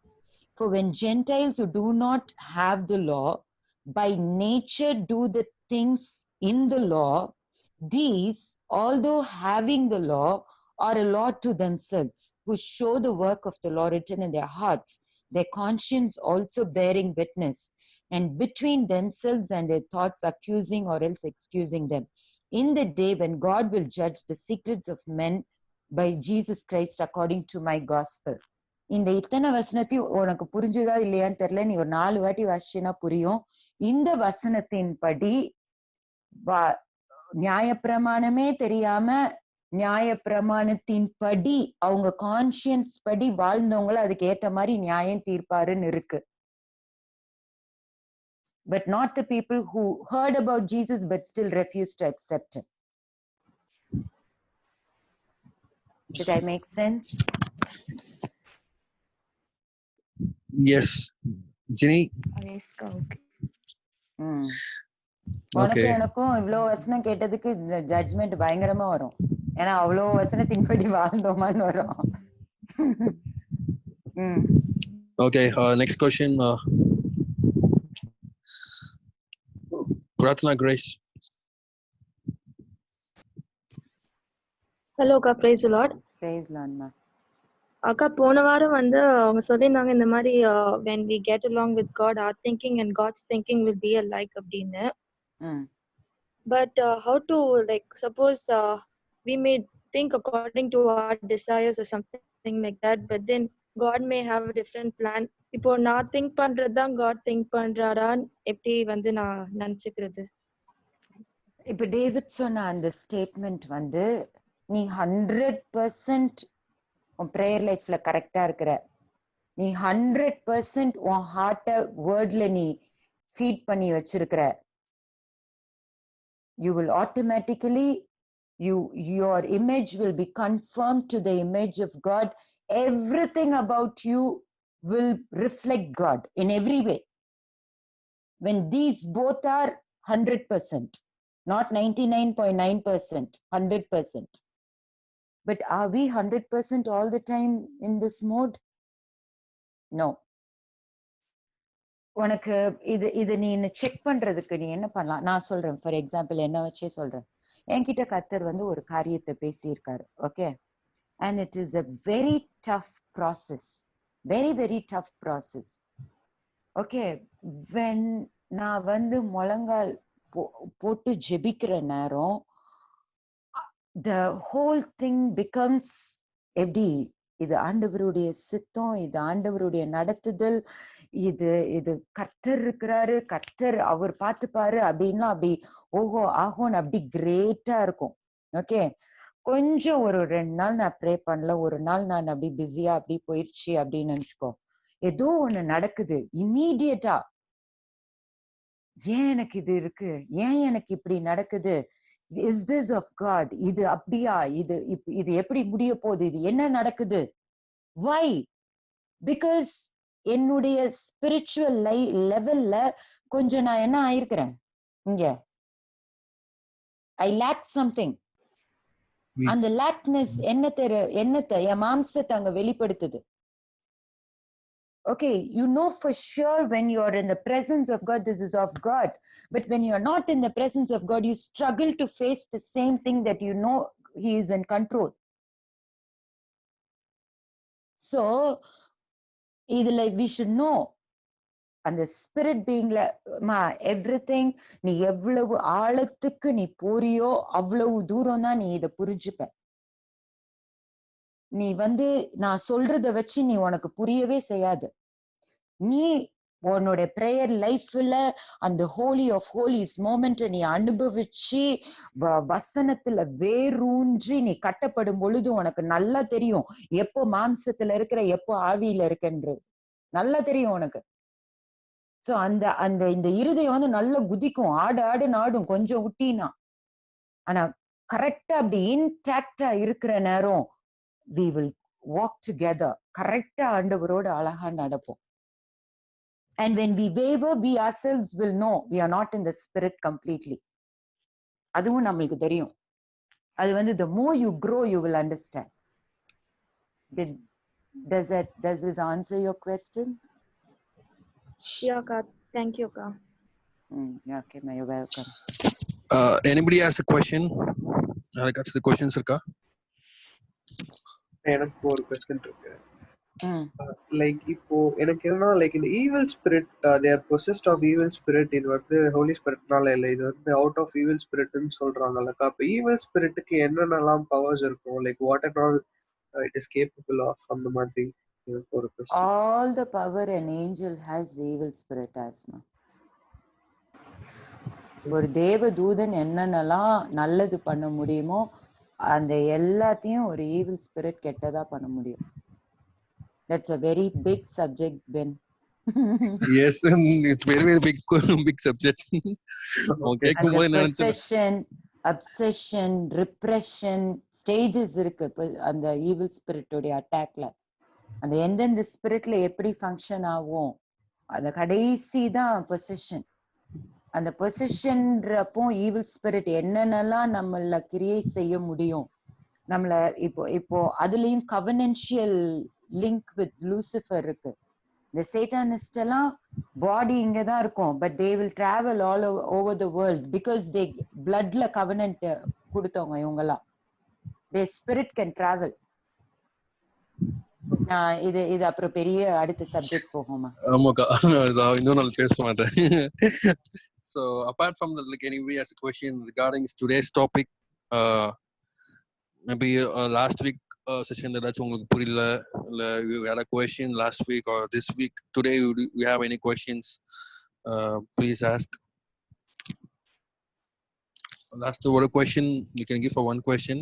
[SPEAKER 2] For when Gentiles who do not have the law by nature do the things in the law, these, although having the law, are a law to themselves, who show the work of the law written in their hearts, their conscience also bearing witness, and between themselves and their thoughts accusing or else excusing them. In the day when God will judge the secrets of men by Jesus Christ according to my gospel. இந்த இத்தனை வசனத்தையும் உனக்கு புரிஞ்சுதா இல்லையான்னு தெரியல, நீ ஒரு 4 வாட்டி வாசிச்சுன்னா புரியும். இந்த வசனத்தின் படி நியாயப்பிரமாணமே தெரியாம நியாயப்பிரமாணத்தின் படி அவங்க கான்சியன்ஸ் படி வாழ்ந்தவங்கள அதுக்கு ஏற்ற மாதிரி நியாயம் தீர்ப்பாருன்னு இருக்கு. But not the people who heard about Jesus but still refused to accept him. Did I make sense?
[SPEAKER 1] Yes. Ginny?
[SPEAKER 2] உனக்கு எனக்கும் இவ்வளவு வசனம் கேட்டதுக்கு ஜட்ஜ்மெண்ட் பயங்கரமா வரும். ஏன்னா அவ்வளவு வசனத்தின்படி வாழ்ந்தோமான்னு வரும்.
[SPEAKER 1] Okay, next question. Pratna Grace.
[SPEAKER 8] Hello அக்கா, praise the Lord.
[SPEAKER 2] Praise Lord ma.
[SPEAKER 8] அக்கா, போன வாரம் அவங்க சொல்லியிருந்தாங்க இந்த மாதிரி when we get along with God, our thinking and God's thinking will be alike அப்படின்னு. But how to, like, suppose we may think according to our desires or something like that, but then God may have a different plan. இப்போ நான் think பண்றதுதான் God think பண்றாரான்னு எப்படி நான் நினைச்சுக்கிறது?
[SPEAKER 2] இப்ப David சொன்ன அந்த statement நீ 100% உன் ப்ரேயர் லைஃப்ல கரெக்டா இருக்கிற, நீ 100% உன் ஹார்ட்ட வேர்ட்ல நீ ஃபீட் பண்ணி வச்சிருக்கிற, you will automatically, your image will be confirmed to the image of God. Everything about you will reflect God in every way. When these both are 100%, not 99.9%, 100%. But are we 100% all the time in this mode? No. உனக்கு இது நீ check பண்றதுக்கு நீ என்ன பண்ணலாம், நான் சொல்றேன். For example என்ன வச்சே சொல்றேன். என்கிட்ட கர்த்தர் ஒரு காரியத்தை பேசியிருக்காரு. Okay, and it is a very tough process, very very tough process. Okay, when நான் முழங்கால் போட்டு ஜெபிக்கிற நேரம் the whole thing becomes எப்படி, இது ஆண்டவருடைய சித்தம், இது ஆண்டவருடைய நடத்துதல், இது கர்த்தர் இருக்கிறாரு, கர்த்தர் அவர் பார்த்துப்பாரு அப்படின்லாம் அப்படி ஓஹோ ஆஹோன்னு அப்படி கிரேட்டா இருக்கும். ஓகே, கொஞ்சம் ஒரு 2 நாள் நான் ப்ரே பண்ணல, ஒரு நாள் நான் அப்படி பிஸியா அப்படி போயிடுச்சு அப்படின்னு நினைச்சுக்கோ, ஏதோ ஒண்ணு நடக்குது இம்மீடியட்டா. ஏன் எனக்கு இது இருக்கு, ஏன் எனக்கு இப்படி நடக்குது, இஸ் திஸ் ஆஃப் காட், இது அப்படியா, இது எப்படி முடிய போகுது, இது என்ன நடக்குது, வை? பிகாஸ் என்னுடைய ஸ்பிரிச்சுவல் லெவல்ல கொஞ்சம் நான் என்ன ஆயிருக்கிறேன், இங்க ஐ லேக் சம்திங். அந்த லேக்னஸ் என்னத்தை என் மாம்சத்தை அங்க வெளிப்படுத்துது. Okay, you know for sure when you are in the presence of God, this is of God. But when you are not in the presence of God, you struggle to face the same thing that you know He is in control. So, we should know. And the spirit being everything, நீ எவ்வளவு ஆழத்துக்கு நீ போறியோ அவ்வளவு தூரம் தான் நீ இதை புரிஞ்சுப்ப. நீ நான் சொல்றத வச்சு நீ உனக்கு புரியவே செய்யாது. நீ உன்னோட பிரேயர் லைஃப்ல அந்த ஹோலி ஆஃப் ஹோலிஸ் மோமெண்ட் நீ அனுபவிச்சு வசனத்துல வேரூன்றி நீ கட்டப்படும் பொழுது உனக்கு நல்லா தெரியும் எப்போ மாம்சத்துல இருக்கிற எப்போ ஆவியில இருக்குன்றது நல்லா தெரியும் உனக்கு. சோ இந்த இருதயம் நல்லா குதிக்கும், ஆடு நாடும் கொஞ்சம் விட்டினா. ஆனா கரெக்டா அப்படி இன்டாக்டா இருக்கிற நேரம் we will walk together. கரெக்டா ஆண்டவரோட அழகா நடப்போம். And when we waver, we ourselves will know we are not in the spirit completely. அதுவும் நம்மளுக்கு தெரியும். அது the more you grow, you will understand. Does this answer your question?
[SPEAKER 8] Yeah, Akka. Thank you, Akka.
[SPEAKER 2] Yeah, okay, ma, you're welcome.
[SPEAKER 1] Anybody has a question? யாருக்காச்சும் the questions இருக்கா?
[SPEAKER 7] எனக்கு ஒரு question இருக்கு. Like இப்போ எனக்கு என்னன்னா லைக் இந்த evil spirit they are possessed of evil spirit, இது வந்து ஹோலி ஸ்பிரிட்னால இல்லை, இது வந்து அவுட் ஆஃப் ஈவில் ஸ்பிரிட்னு சொல்றாங்கல்லக்கா. அப்போ ஈவில் ஸ்பிரிட்டுக்கு என்னென்னலாம் பவர்ஸ் இருக்கும், like what and all it is capable of, அந்த மாதிரி ஒரு question.
[SPEAKER 2] All the power an angel has, evil spirit has, ma. ஒரு தேவ தூதன் என்னென்னலாம் நல்லது பண்ண முடியுமோ அந்த எல்லாத்தையும் ஒரு ஈவில் ஸ்பிரிட் கெட்டதா பண்ண முடியும். That's a very big subject, Ben.
[SPEAKER 1] Yes, it's very big subject. Okay,
[SPEAKER 2] possession, obsession, repression stages இருக்கு அந்த ஈவில் ஸ்பிரிட்டோட அட்டாக்ல. அந்த எந்தெந்த ஸ்பிரிட்ல எப்படி ஃபங்க்ஷன் ஆகும், அந்த கடைசி தான் பொசெஷன். அந்த பொசெஷன்றப்போ ஈவில் ஸ்பிரிட் என்னென்னலாம் நம்மள கிரியேட் செய்ய முடியும், நம்மள இப்போ அதுலயும் கவனன்ஷியல் லிங்க் வித் லூசிஃபர் இருக்கு. இந்த சேட்டானிஸ்ட் எல்லாம் பாடி இங்க தான் இருக்கும், but they will travel all over the world because they பிளட்ல கவனன்ட் கொடுத்தவங்க இவங்கெல்லாம். The spirit can travel. இது அப்புறம் பெரிய அடுத்த சப்ஜெக்ட் போகுமா?
[SPEAKER 1] ஆமாக்கா, இன்னொரு நாள் பேச மாட்டேன். So apart from that, like anybody has a question regarding today's topic, maybe last week session ஏதாச்சும் உங்களுக்கு புரியல, இல்ல you had a question last week or this week, today you have any questions, please ask. Last one question you can give for one question.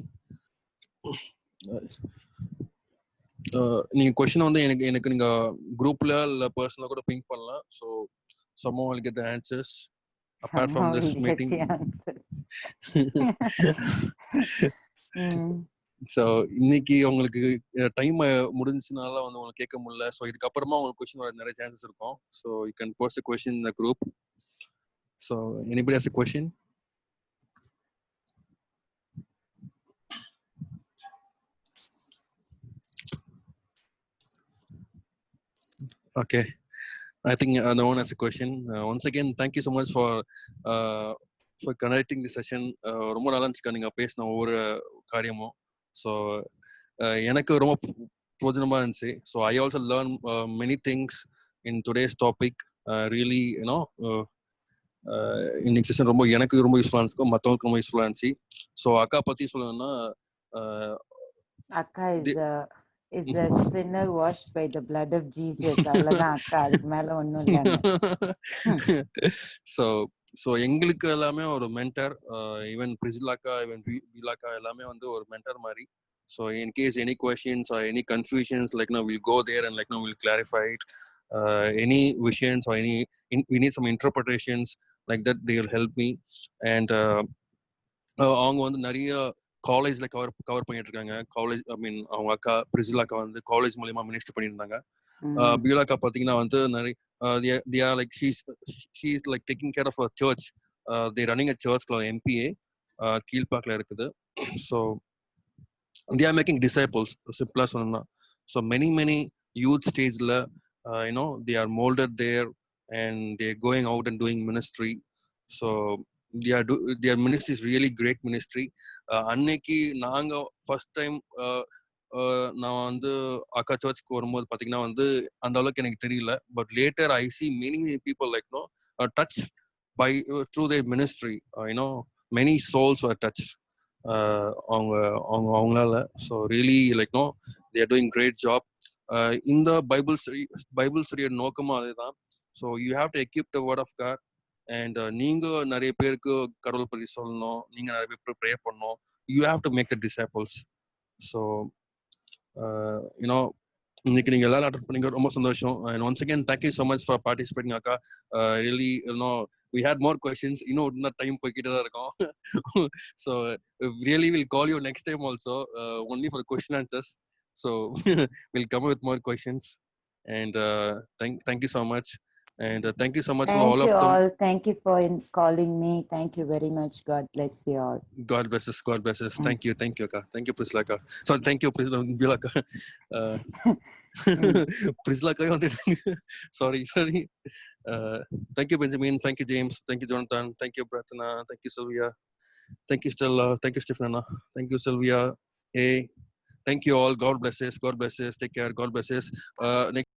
[SPEAKER 1] நீங்க question வந்து எனக்கு நீங்க குரூப்ல இல்ல பர்சனலா கூட பிங்க் பண்ணலாம். So someone will get the answers apart from this meeting. So இன்னைக்கு உங்களுக்கு டைம் முடிஞ்சுனால வந்து உங்களுக்கு கேட்க முடியல. ஸோ இதுக்கப்புறமா உங்களுக்கு கொஸ்டின் வர நிறைய சான்சஸ் இருக்கும். So you can post a question in the group. So anybody has a question? Okay, I think no one has a question. Once again, thank you so much for conducting this session. ரொம்ப நல்லா இருந்துச்சு நீங்க பேசின ஒவ்வொரு காரியமும். So எனக்கு ரொம்ப பிரோஜனமா இருந்துச்சு. So I also learn many things in today's topic. Really you know இன்னைக்கு செஷன் ரொம்ப எனக்கு ரொம்ப யூஸ்ஃபுல்லாக இருந்துச்சு, மற்றவங்களுக்கு ரொம்ப யூஸ்ஃபுல்லாக இருந்துச்சு. ஸோ அக்கா பற்றி சொல்லணும்னா,
[SPEAKER 2] அக்கா is a sinner washed by the blood of Jesus. அவ்வளவுதான் அக்கா, அதுக்கு மேல ஒண்ணும் இல்ல.
[SPEAKER 1] ஸோ எங்களுக்கு எல்லாமே ஒரு மென்டர், ஈவன் பிரிசிலாக்கா, ஈவன் பீலாக்கா எல்லாமே வந்து ஒரு மென்டர் மாதிரி. So in case any questions or any confusions, like no will go there and like no will clarify it. Any visions or we need some interpretations like that, they will help me. And அவங்க வந்து நிறைய காலேஜ்ல cover பண்ணிட்டு இருக்காங்க. College I மீன் அவங்க அக்கா பிரிசிலாக்கா வந்து college மூலமா மினிஸ்டர் பண்ணியிருந்தாங்க. பியூலாக்கா பார்த்தீங்கன்னா வந்து நிறைய they are like she is like taking care of a church. They running a church called MPA, கீழ்பாக்ல இருக்குது. So they are making disciples, சிம்பிளா சொன்னா. So many youth stageல they are molded there and they are going out and doing ministry. So their ministry is really great ministry. அன்னைக்கு நாங்க first time நான் வந்து அக்கா சர்ச்சுக்கு வரும்போது பார்த்தீங்கன்னா வந்து அந்த அளவுக்கு எனக்கு தெரியல. But later I see many people like touch by through their ministry. Many souls are touch அவங்களால. So really like they are doing great job. இந்த பைபிள் ஸ்டடியோட நோக்கமும் அதுதான். So you have to equip the word of God. And நீங்க நிறைய பேருக்கு கடவுள் பற்றி சொல்லணும், நீங்க நிறைய பேருக்கு ப்ரே பண்ணணும். You have to make the disciples. So இன்னைக்கு நீங்க எல்லாரும் அட்டெண்ட் பண்ணீங்க, ரொம்ப சந்தோஷம். And once again thank you so much for participating அக்கா. Really we had more questions. இன்னும் டைம் போய்கிட்டே தான் இருக்கும். So really we'll call you next time also, only for question answers. So we'll come up with more questions. And thank you so much. And thank you so much for
[SPEAKER 2] Thank
[SPEAKER 1] all
[SPEAKER 2] you
[SPEAKER 1] of them.
[SPEAKER 2] all. Thank you for calling me. Thank you very much. God bless you all.
[SPEAKER 1] God bless us. God bless us. Thank you, Akka. Thank you, Priscilla Akka. Sorry, thank you, Bila Akka. Priscilla Akka வந்துட்டாங்க. Sorry. Thank you, Benjamin. Thank you, James. Thank you, Jonathan. Thank you, Pratana. Thank you, Sylvia. Thank you, Stella. Thank you, Stefana. Thank you, Sylvia. Thank you all. God bless us. God bless us. Take care. God bless us. Next